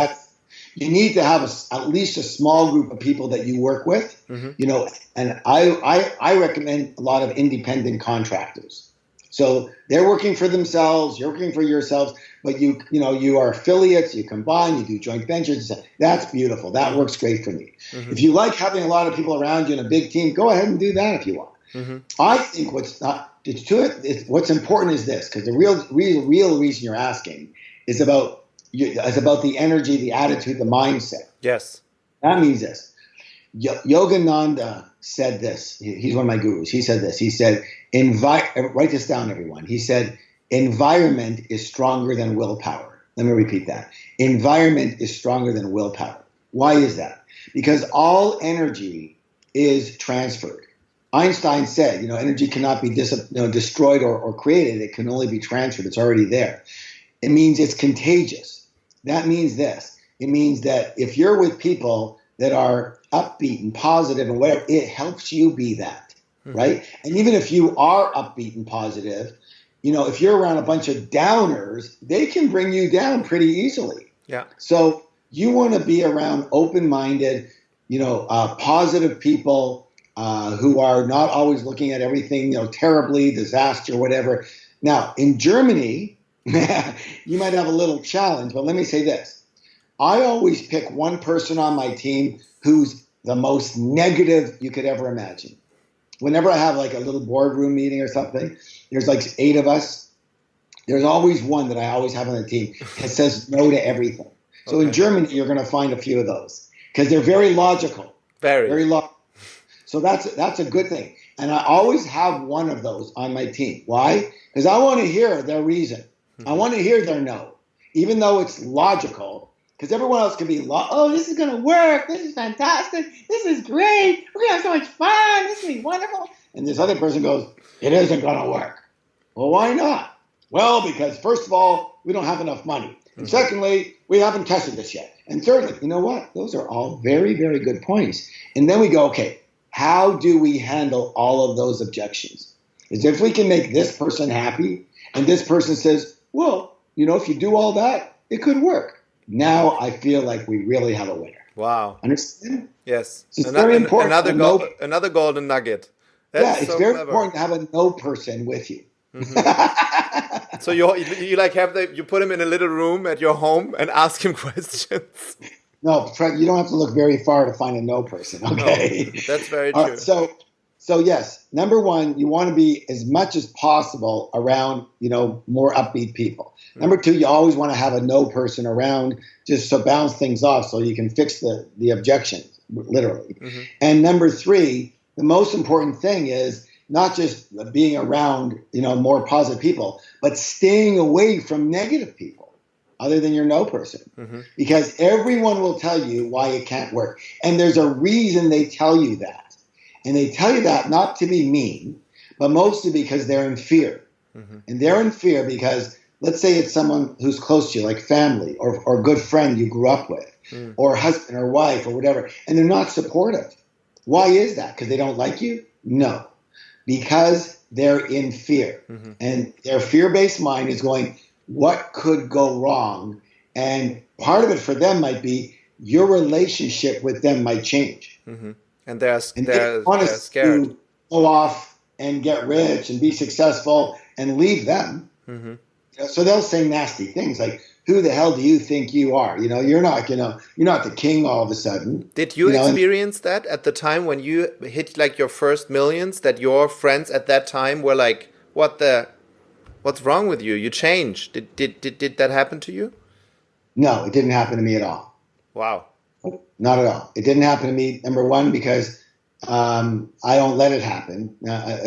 you need to have at least a small group of people that you work with. Mm-hmm. And I recommend a lot of independent contractors. So they're working for themselves, you're working for yourselves, but you are affiliates, you combine, you do joint ventures. That's beautiful. That works great for me. Mm-hmm. If you like having a lot of people around you in a big team, go ahead and do that if you want. Mm-hmm. I think what's important is this, because the real reason you're asking is about the energy, the attitude, the mindset. Yes. That means this. Yogananda said this. He's one of my gurus. He said this. He said, write this down, everyone. He said, environment is stronger than willpower. Let me repeat that. Environment is stronger than willpower. Why is that? Because all energy is transferred. Einstein said, energy cannot be destroyed or created. It can only be transferred. It's already there. It means it's contagious. That means this. It means that if you're with people that are upbeat and positive and whatever, it helps you be that, mm-hmm. right? And even if you are upbeat and positive, if you're around a bunch of downers, they can bring you down pretty easily. Yeah. So you want to be around open-minded, positive people who are not always looking at everything, terribly, disaster, whatever. Now, in Germany, you might have a little challenge, but let me say this. I always pick one person on my team who's the most negative you could ever imagine. Whenever I have like a little boardroom meeting or something, there's like 8 of us. There's always one that I always have on the team that says no to everything. So in Germany, you're going to find a few of those because they're very logical. Very logical. So that's a good thing. And I always have one of those on my team. Why? Because I want to hear their reason. I want to hear their no, even though it's logical, because everyone else can be, oh, this is going to work. This is fantastic. This is great. We're going to have so much fun. This is going to be wonderful. And this other person goes, it isn't going to work. Well, why not? Well, because first of all, we don't have enough money. And secondly, we haven't tested this yet. And thirdly, you know what? Those are all very, very good points. And then we go, okay, how do we handle all of those objections? Is if we can make this person happy and this person says, well, if you do all that, it could work. Now I feel like we really have a winner. Wow. Understand? Yes. So it's very important. Another golden nugget. Yeah, it's very important to have a no person with you. So you like you put him in a little room at your home and ask him questions. No, you don't have to look very far to find a no person. Okay, no, that's very true. true. So yes, number one, you want to be as much as possible around more upbeat people. Number two, you always want to have a no person around just to bounce things off, so you can fix the objections literally. And number three, the most important thing is not just being around, more positive people, but staying away from negative people other than your no person. Because everyone will tell you why it can't work. And there's a reason they tell you that. And they tell you that not to be mean, but mostly because they're in fear. And they're in fear because, let's say it's someone who's close to you, like family or a good friend you grew up with, or husband or wife or whatever, and they're not supportive. Why is that? Because they don't like you? No. Because they're in fear. And their fear-based mind is going, what could go wrong? And part of it for them might be your relationship with them might change. And they're scared to go off and get rich and be successful and leave them. So they'll say nasty things like, who the hell do you think you are? You're not the king all of a sudden. Did you experience that at the time when you hit like your first millions, that your friends at that time were like, what's wrong with you? You changed. Did that happen to you? No, it didn't happen to me at all. Wow. Not at all. It didn't happen to me, number one, because I don't let it happen,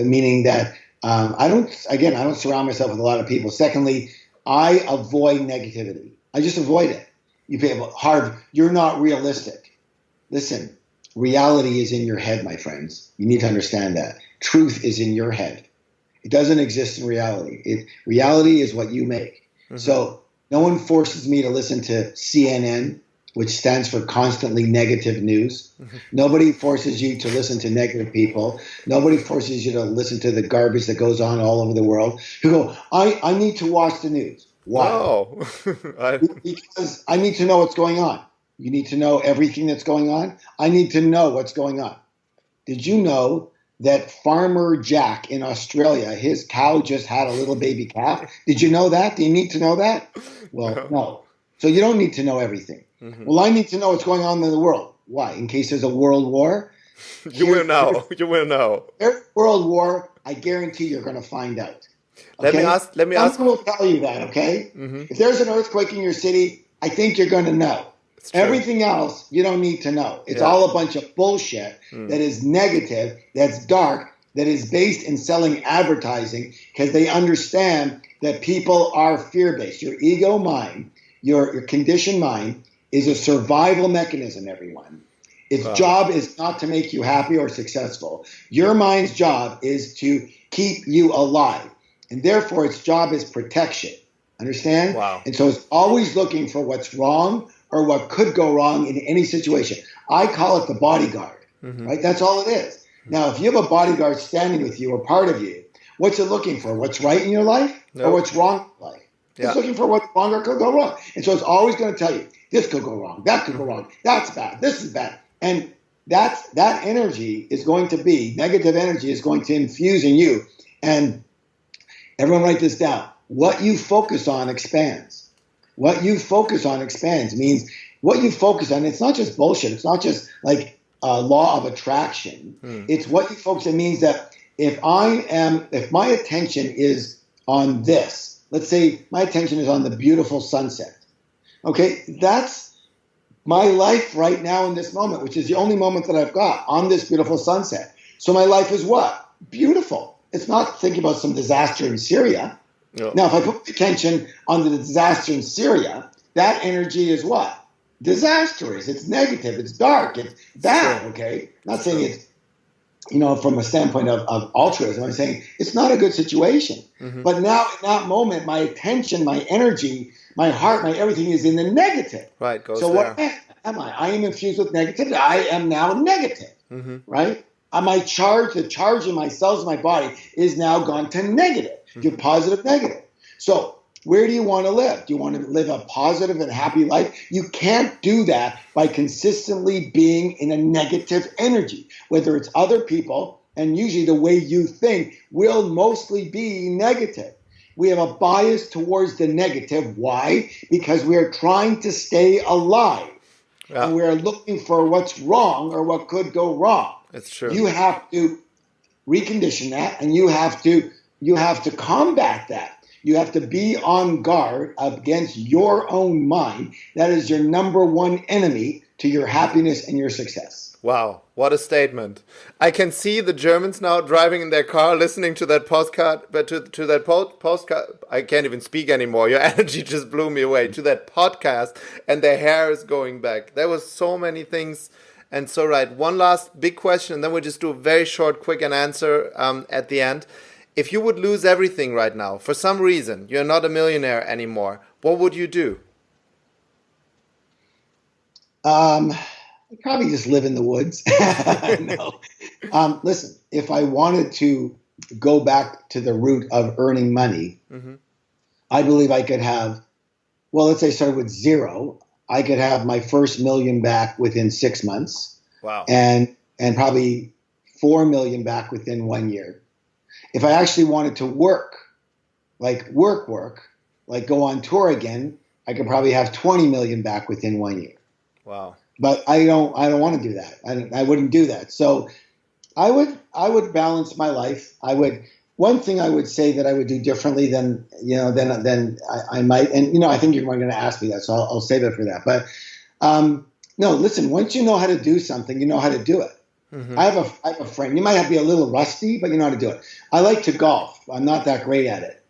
meaning that I don't surround myself with a lot of people. Secondly, I avoid negativity. I just avoid it. You people, Harv, you're not realistic. Listen, reality is in your head, my friends. You need to understand that. Truth is in your head. It doesn't exist in reality. Reality is what you make. So no one forces me to listen to CNN, which stands for constantly negative news. Nobody forces you to listen to negative people. Nobody forces you to listen to the garbage that goes on all over the world. You go, I need to watch the news. Why? Oh. Because I need to know what's going on. You need to know everything that's going on. I need to know what's going on. Did you know that Farmer Jack in Australia, his cow just had a little baby calf? Did you know that? Do you need to know that? Well, no. So you don't need to know everything. Well, I need to know what's going on in the world. Why? In case there's a world war? You will know. You will know. There's world war. I guarantee you're going to find out. Okay? Let me ask. Someone will tell you that, okay? If there's an earthquake in your city, I think you're going to know. Everything else, you don't need to know. It's all a bunch of bullshit that is negative, that's dark, that is based in selling advertising, because they understand that people are fear-based. Your ego mind, your conditioned mind, is a survival mechanism, everyone. Its job is not to make you happy or successful. Your mind's job is to keep you alive. And therefore, its job is protection. Understand? Wow. And so it's always looking for what's wrong or what could go wrong in any situation. I call it the bodyguard, right? That's all it is. Now, if you have a bodyguard standing with you or part of you, what's it looking for? What's right in your life or what's wrong in your life? It's looking for what's wrong or could go wrong. And so it's always going to tell you, this could go wrong, that could go wrong, that's bad, this is bad. And that energy is going to be, negative energy is going to infuse in you. And everyone write this down. What you focus on expands. What you focus on expands means what you focus on, it's not just bullshit. It's not just like a law of attraction. It's what you focus on. It means that if my attention is on this, let's say my attention is on the beautiful sunset. Okay, that's my life right now in this moment, which is the only moment that I've got on this beautiful sunset. So my life is what? Beautiful. It's not thinking about some disaster in Syria. No. Now, if I put attention on the disaster in Syria, that energy is what? Disastrous. It's negative. It's dark. It's bad. Okay. I'm not saying it's, from a standpoint of altruism. I'm saying it's not a good situation. But now, in that moment, my attention, my energy, my heart, my everything is in the negative. Right. So what am I? I am infused with negativity. I am now negative. Right. The charge in my cells in my body is now gone to negative. To positive, negative. So Where do you want to live? Do you want to live a positive and happy life? You can't do that by consistently being in a negative energy, whether it's other people, and usually the way you think will mostly be negative. We have a bias towards the negative. Why? Because we are trying to stay alive. Yeah. And we're looking for what's wrong or what could go wrong. It's true. You have to recondition that, and you have to combat that. You have to be on guard against your own mind. That is your number one enemy to your happiness and your success. Wow, what a statement. I can see the Germans now driving in their car, listening to that postcard, but to that postcard, I can't even speak anymore. Your energy just blew me away. To that podcast, and their hair is going back. There was so many things, and so right. One last big question, and then we'll just do a very short, quick and answer at the end. If you would lose everything right now, for some reason, you're not a millionaire anymore, what would you do? I'd probably just live in the woods. No. Listen, if I wanted to go back to the root of earning money, I believe I could have, well, let's say start with zero. I could have my first $1 million back within 6 months. Wow. And probably 4 million back within 1 year. If I actually wanted to work, like like go on tour again, I could probably have 20 million back within 1 year. Wow. But I don't want to do that. I wouldn't do that. So I would balance my life. One thing I would say that I would do differently than I might, and I think you're going to ask me that, so I'll save it for that. But no, listen, once you know how to do something, you know how to do it. I have a friend. You might be a little rusty, but you know how to do it. I like to golf. I'm not that great at it.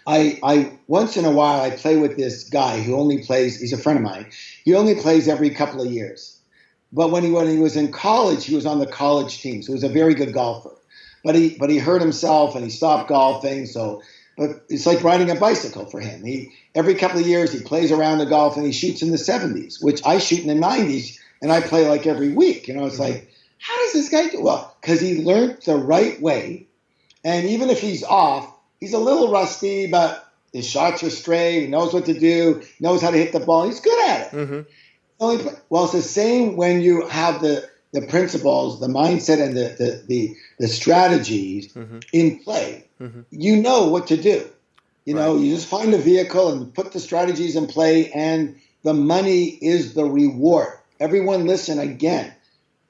I once in a while I play with this guy who only plays. He's a friend of mine. He only plays every couple of years. But when he was in college, he was on the college team, so he was a very good golfer. But he hurt himself and he stopped golfing. But it's like riding a bicycle for him. Every couple of years he plays around the golf and he shoots in the 70s, which I shoot in the 90s, and I play like every week. It's like, how does this guy do? Well, because he learned the right way, and even if he's off, he's a little rusty, but his shots are straight. He knows what to do. Knows how to hit the ball. He's good at it. Well, it's the same when you have the principles, the mindset, and the strategies in play. You know what to do. You just find a vehicle and put the strategies in play, and the money is the reward. Everyone listen again.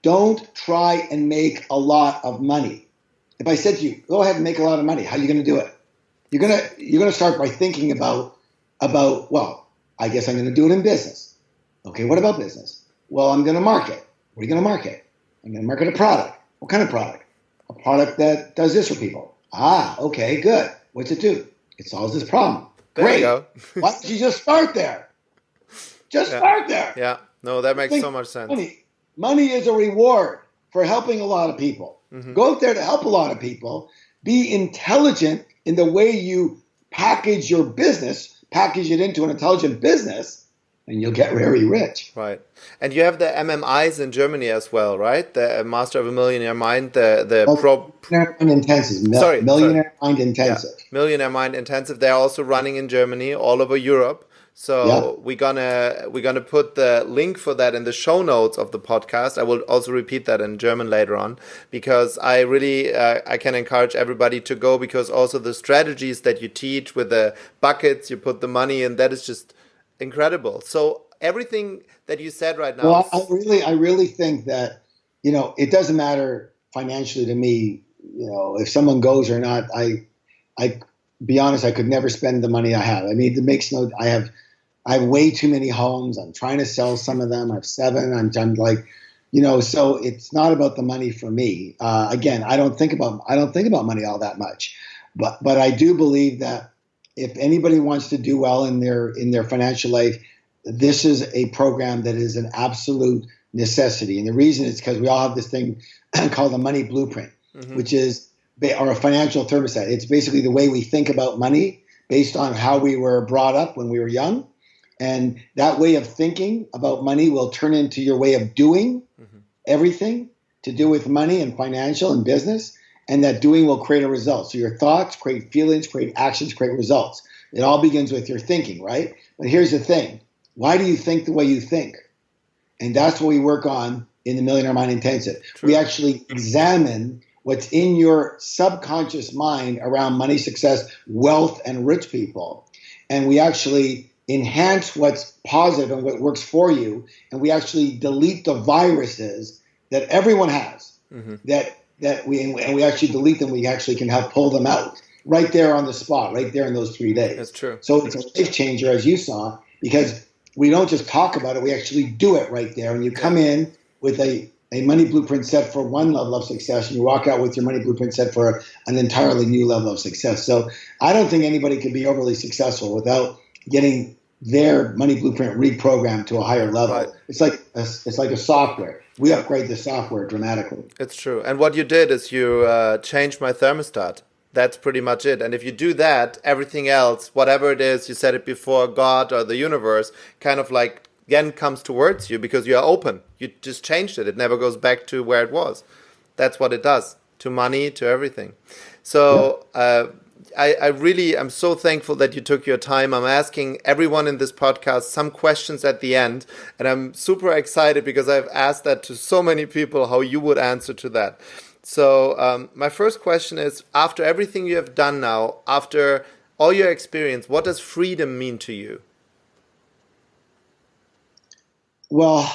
Don't try and make a lot of money. If I said to you, go ahead and make a lot of money, how are you going to do it? You're gonna start by thinking about well, I guess I'm going to do it in business. Okay, what about business? Well, I'm going to market. What are you going to market? I'm going to market a product. What kind of product? A product that does this for people. Okay, good. What's it do? It solves this problem. There you go. Why don't you just start there? Start there. Yeah. No, that makes so much sense. Money is a reward for helping a lot of people. Go out there to help a lot of people. Be intelligent in the way you package your business, package it into an intelligent business, and you'll get very rich. Right. And you have the MMIs in Germany as well, right? The Master of a Millionaire Mind, Millionaire Mind Intensive. Millionaire Mind Intensive. Yeah. Millionaire Mind Intensive. They're also running in Germany, all over Europe. So we're gonna put the link for that in the show notes of the podcast. I will also repeat that in German later on, because I really I can encourage everybody to go, because also the strategies that you teach with the buckets, you put the money in, that is just incredible. So everything that you said right now. Well, I really think that it doesn't matter financially to me. If someone goes or not. I be honest, I could never spend the money I have. I mean, it makes no. I have way too many homes. I'm trying to sell some of them. I have 7. I'm done. So it's not about the money for me. Again, I don't think about money all that much, but I do believe that if anybody wants to do well in their financial life, this is a program that is an absolute necessity. And the reason is because we all have this thing called the money blueprint, which is or a financial thermostat. It's basically the way we think about money based on how we were brought up when we were young. And that way of thinking about money will turn into your way of doing everything to do with money and financial and business. And that doing will create a result. So your thoughts create feelings, create actions, create results. It all begins with your thinking, right? But here's the thing. Why do you think the way you think? And that's what we work on in the Millionaire Mind Intensive. True. We actually examine what's in your subconscious mind around money, success, wealth, and rich people. And we actually enhance what's positive and what works for you. And we actually delete the viruses that everyone has, that we actually delete them. We actually can help pull them out right there on the spot, right there in those 3 days. That's true. So it's a life changer, as you saw, because we don't just talk about it, we actually do it right there. And you come in with a money blueprint set for one level of success, and you walk out with your money blueprint set for an entirely new level of success. So I don't think anybody can be overly successful without getting their money blueprint reprogrammed to a higher level. Right. It's like a software. We upgrade the software dramatically. It's true. And what you did is you changed my thermostat. That's pretty much it. And if you do that, everything else, whatever it is, you said it before, God or the universe, kind of like again comes towards you because you are open. You just changed it. It never goes back to where it was. That's what it does, to money, to everything. So I'm so thankful that you took your time. I'm asking everyone in this podcast some questions at the end, and I'm super excited because I've asked that to so many people, how you would answer to that. So my first question is, after everything you have done now, after all your experience, what does freedom mean to you? Well,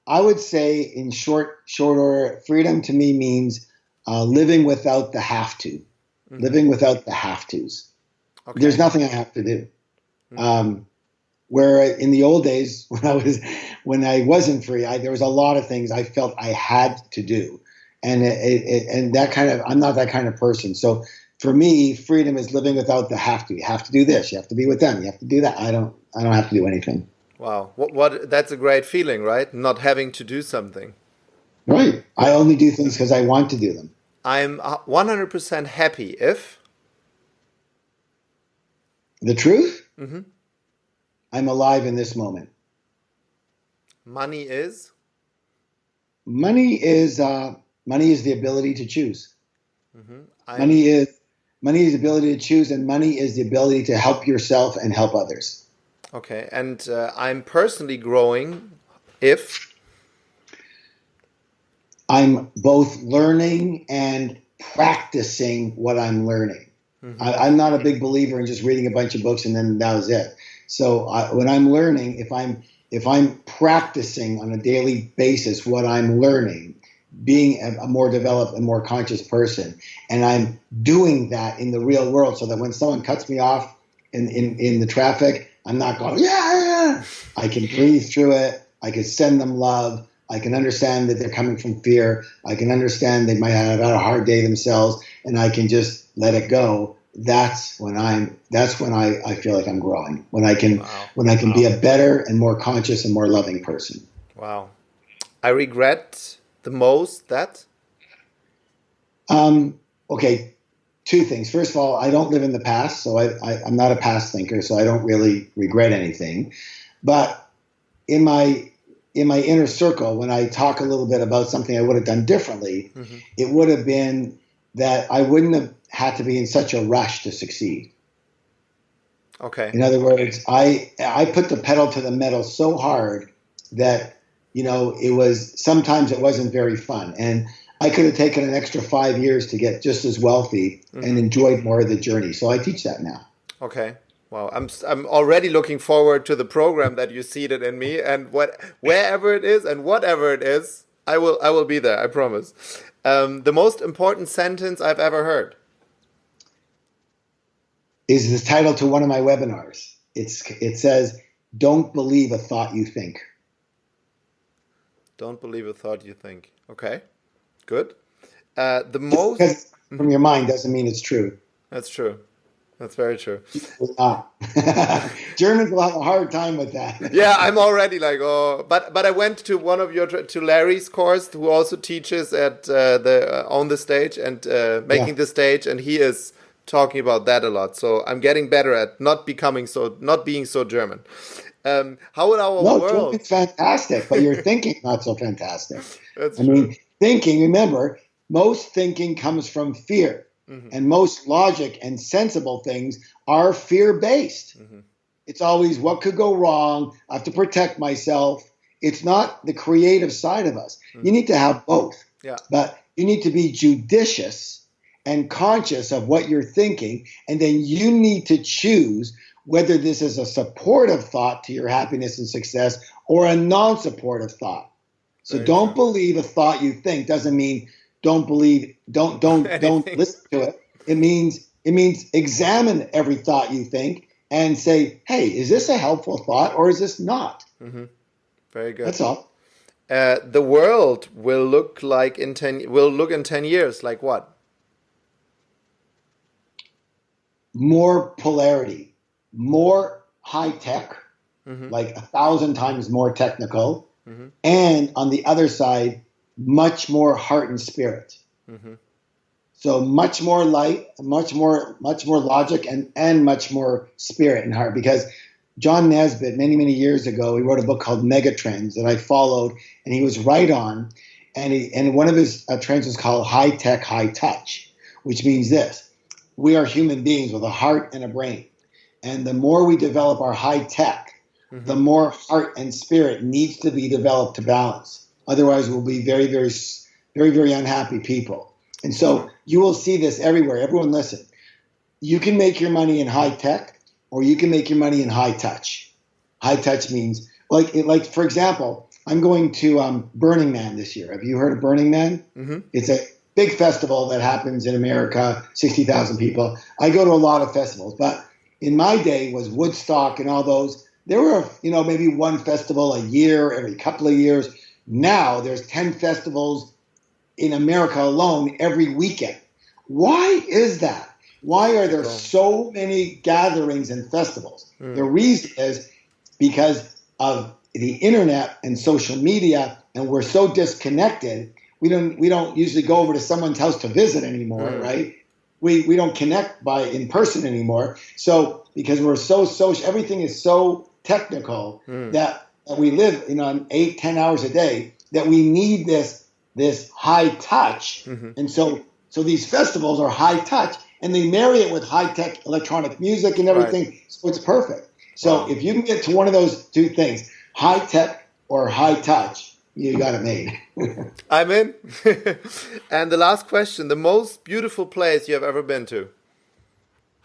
I would say in short order, freedom to me means living without the have to, living without the have tos. Okay. There's nothing I have to do. Where in the old days, when I wasn't free, there was a lot of things I felt I had to do. And that kind of, I'm not that kind of person. So for me, freedom is living without the have to. You have to do this. You have to be with them. You have to do that. I don't have to do anything. Wow. What that's a great feeling, right? Not having to do something. Right. I only do things because I want to do them. I'm 100% happy if? The truth? I'm alive in this moment. Money is? Money is the ability to choose. Money is the ability to choose, and money is the ability to help yourself and help others. Okay, and I'm personally growing if? I'm both learning and practicing what I'm learning. I'm not a big believer in just reading a bunch of books and then that was it. So when I'm learning, if I'm practicing on a daily basis what I'm learning, being a more developed and more conscious person, and I'm doing that in the real world, so that when someone cuts me off in the traffic, I'm not going, yeah. I can breathe through it. I can send them love. I can understand that they're coming from fear. I can understand they might have had a hard day themselves, and I can just let it go. That's when I feel like I'm growing. When I can be a better and more conscious and more loving person. Wow. I regret the most that? Okay. Two things. First of all, I don't live in the past, so I'm not a past thinker, so I don't really regret anything. But in my inner circle, when I talk a little bit about something I would have done differently, it would have been that I wouldn't have had to be in such a rush to succeed. Okay. In other words, I put the pedal to the metal so hard that, sometimes it wasn't very fun. And I could have taken an extra 5 years to get just as wealthy and enjoyed more of the journey. So I teach that now. Okay. Wow. I'm already looking forward to the program that you seeded in me, and wherever it is and whatever it is, I will be there. I promise. The most important sentence I've ever heard is the title to one of my webinars. It says, "Don't believe a thought you think." Don't believe a thought you think. Okay. Good. Because from your mind doesn't mean it's true. That's true. That's very true. Germans will have a hard time with that. Yeah, I'm already like, but I went to one of to Larry's course, who also teaches at on the stage and making the stage, and he is talking about that a lot. So I'm getting better at not being so German. How would our world? German's fantastic, but your thinking not so fantastic. That's true. Thinking, remember, most thinking comes from fear. And most logic and sensible things are fear-based. It's always what could go wrong. I have to protect myself. It's not the creative side of us. You need to have both. Yeah. But you need to be judicious and conscious of what you're thinking. And then you need to choose whether this is a supportive thought to your happiness and success or a non-supportive thought. So don't believe a thought you think doesn't mean don't listen to it. It means examine every thought you think and say, hey, is this a helpful thought or is this not? Very good. That's all. The world will look in 10 years like what? More polarity, more high tech, like 1,000 times more technical, and on the other side, much more heart and spirit. So much more light, much more logic, and much more spirit and heart. Because John Nesbitt, many, many years ago, he wrote a book called Megatrends that I followed, and he was right on. And one of his trends was called High Tech, High Touch, which means this: we are human beings with a heart and a brain, and the more we develop our high tech, the more heart and spirit needs to be developed to balance. Otherwise, we'll be very, very, very, very unhappy people. And so you will see this everywhere. Everyone listen. You can make your money in high tech or you can make your money in high touch. High touch means, like for example, I'm going to Burning Man this year. Have you heard of Burning Man? It's a big festival that happens in America, 60,000 people. I go to a lot of festivals, but in my day was Woodstock and all those. There were, maybe one festival a year, every couple of years. Now there's 10 festivals in America alone every weekend. Why is that? Why are there so many gatherings and festivals? The reason is because of the internet and social media, and we're so disconnected. We don't usually go over to someone's house to visit anymore, right? We don't connect in person anymore. So because we're so social, everything is so technical that we live 8-10 hours a day, that we need this high touch. And so these festivals are high touch, and they marry it with high tech electronic music and everything. Right. So it's perfect. So if you can get to one of those two things, high tech or high touch, you got it made. I'm in. And the last question, the most beautiful place you have ever been to?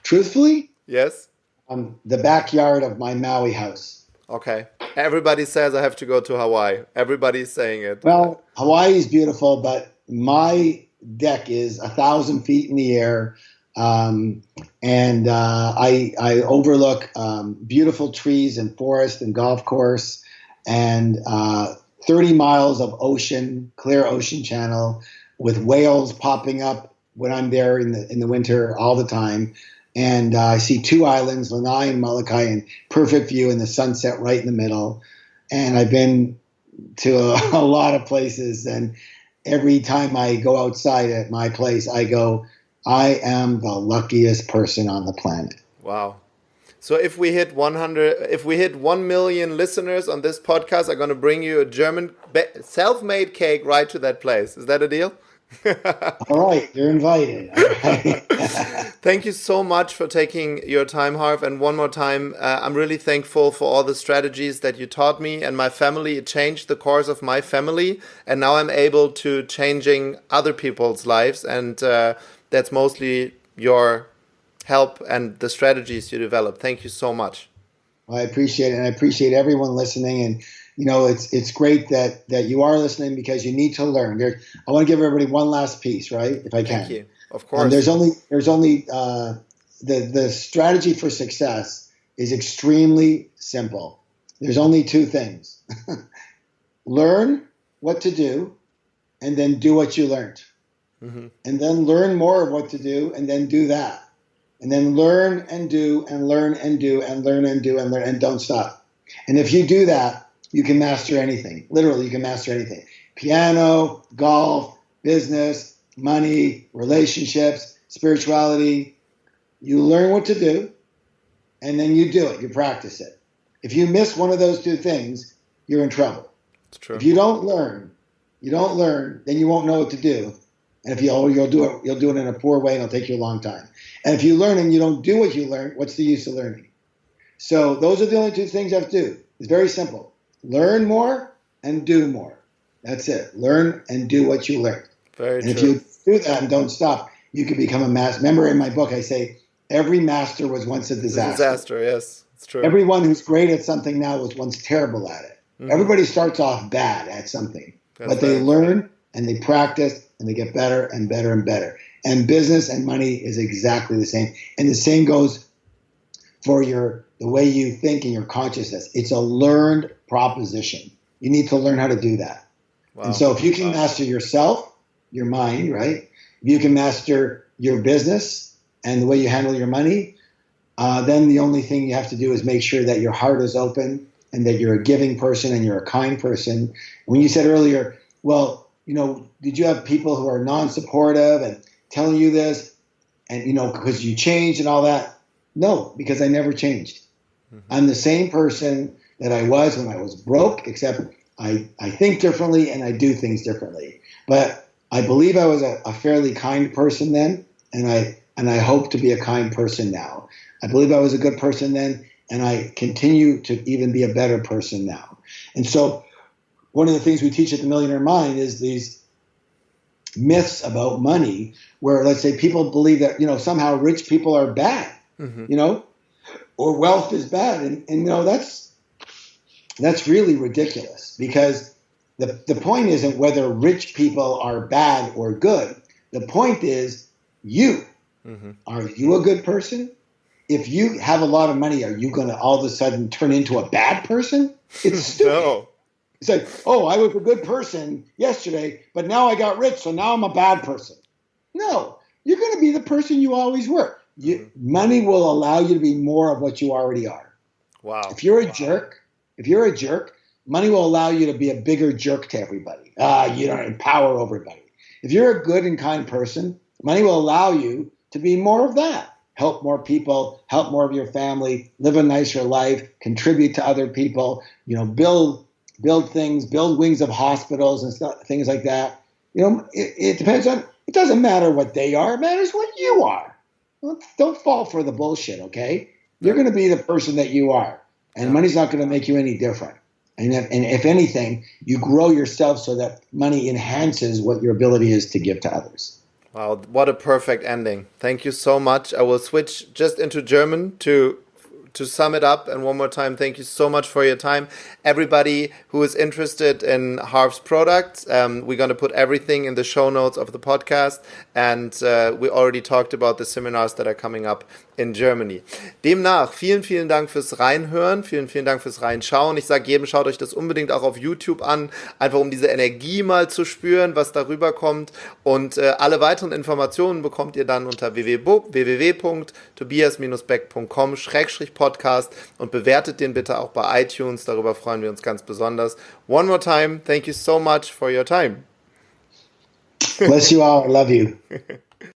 Truthfully? Yes. The backyard of my Maui house. Okay. Everybody says I have to go to Hawaii. Everybody's saying it. Well, Hawaii is beautiful, but my deck is 1,000 feet in the air. And I overlook beautiful trees and forest and golf course and 30 miles of ocean, clear ocean channel with whales popping up when I'm there in the winter all the time. And I see two islands, Lanai and Molokai, and perfect view in the sunset right in the middle. And I've been to a lot of places, and every time I go outside at my place, I go, I am the luckiest person on the planet. Wow. So if we hit 1 million listeners on this podcast, I'm going to bring you a German self-made cake right to that place. Is that a deal? All right, you're invited. All right. Thank you so much for taking your time, Harv. And one more time, I'm really thankful for all the strategies that you taught me and my family. It changed the course of my family, and now I'm able to changing other people's lives. And that's mostly your help and the strategies you develop. Thank you so much. Well, I appreciate it, and I appreciate everyone listening. And it's great that you are listening, because you need to learn. I want to give everybody one last piece, right? If I can. Thank you. Of course. There's only the strategy for success is extremely simple. There's only two things: learn what to do, and then do what you learned, and then learn more of what to do, and then do that, and then learn and do and learn and do and learn and do and learn, and don't stop. And if you do that, you can master anything. Literally, you can master anything: piano, golf, business, money, relationships, spirituality. You learn what to do, and then you do it. You practice it. If you miss one of those two things, you're in trouble. It's true. If you don't learn, then you won't know what to do, And if you'll do it in a poor way and it'll take you a long time. And if you learn and you don't do what you learn, what's the use of learning? So those are the only two things you have to do. It's very simple. Learn more and do more. That's it. Learn and do what you learn. Very and true. If you do that and don't stop, you can become a master. Remember in my book, I say, every master was once a disaster. Yes, it's true. Everyone who's great at something now was once terrible at it. Mm-hmm. Everybody starts off bad at something, but they learn and they practice and they get better and better and better. And business and money is exactly the same. And the same goes for the way you think and your consciousness. It's a learned proposition. You need to learn how to do that. Wow. And so if you can master yourself, your mind, right? If you can master your business and the way you handle your money, then the only thing you have to do is make sure that your heart is open and that you're a giving person and you're a kind person. When you said earlier, well, did you have people who are non-supportive and telling you this and, because you changed and all that? No, because I never changed. Mm-hmm. I'm the same person that I was when I was broke, except I think differently and I do things differently. But I believe I was a fairly kind person then, and I hope to be a kind person now. I believe I was a good person then, and I continue to even be a better person now. And so one of the things we teach at the Millionaire Mind is these myths about money where, let's say, people believe that, somehow rich people are bad, mm-hmm. Or wealth is bad. And that's really ridiculous, because the point isn't whether rich people are bad or good. The point is you. Mm-hmm. Are you a good person? If you have a lot of money, are you going to all of a sudden turn into a bad person? It's stupid. No. It's like, oh, I was a good person yesterday, but now I got rich, so now I'm a bad person. No, you're going to be the person you always were. Money will allow you to be more of what you already are. Wow. If you're a jerk, money will allow you to be a bigger jerk to everybody. You don't have power over everybody. If you're a good and kind person, money will allow you to be more of that. Help more people, help more of your family, live a nicer life, contribute to other people, build things, build wings of hospitals and stuff, things like that. It depends on, it doesn't matter what they are, it matters what you are. Don't fall for the bullshit, okay? You're going to be the person that you are, and money's not going to make you any different. And if anything, you grow yourself so that money enhances what your ability is to give to others. Wow, what a perfect ending. Thank you so much. I will switch just into German to sum it up. And one more time, thank you so much for your time. Everybody who is interested in Harv's products, we're going to put everything in the show notes of the podcast. And we already talked about the seminars that are coming up in Germany. Demnach, vielen, vielen Dank fürs Reinhören. Vielen, vielen Dank fürs Reinschauen. Ich sage jedem, schaut euch das unbedingt auch auf YouTube an, einfach um diese Energie mal zu spüren, was darüber kommt. Und alle weiteren Informationen bekommt ihr dann unter www.tobias-beck.com/podcast und bewertet den bitte auch bei iTunes. Darüber freuen wir uns ganz besonders. One more time, thank you so much for your time. Bless you all. I love you.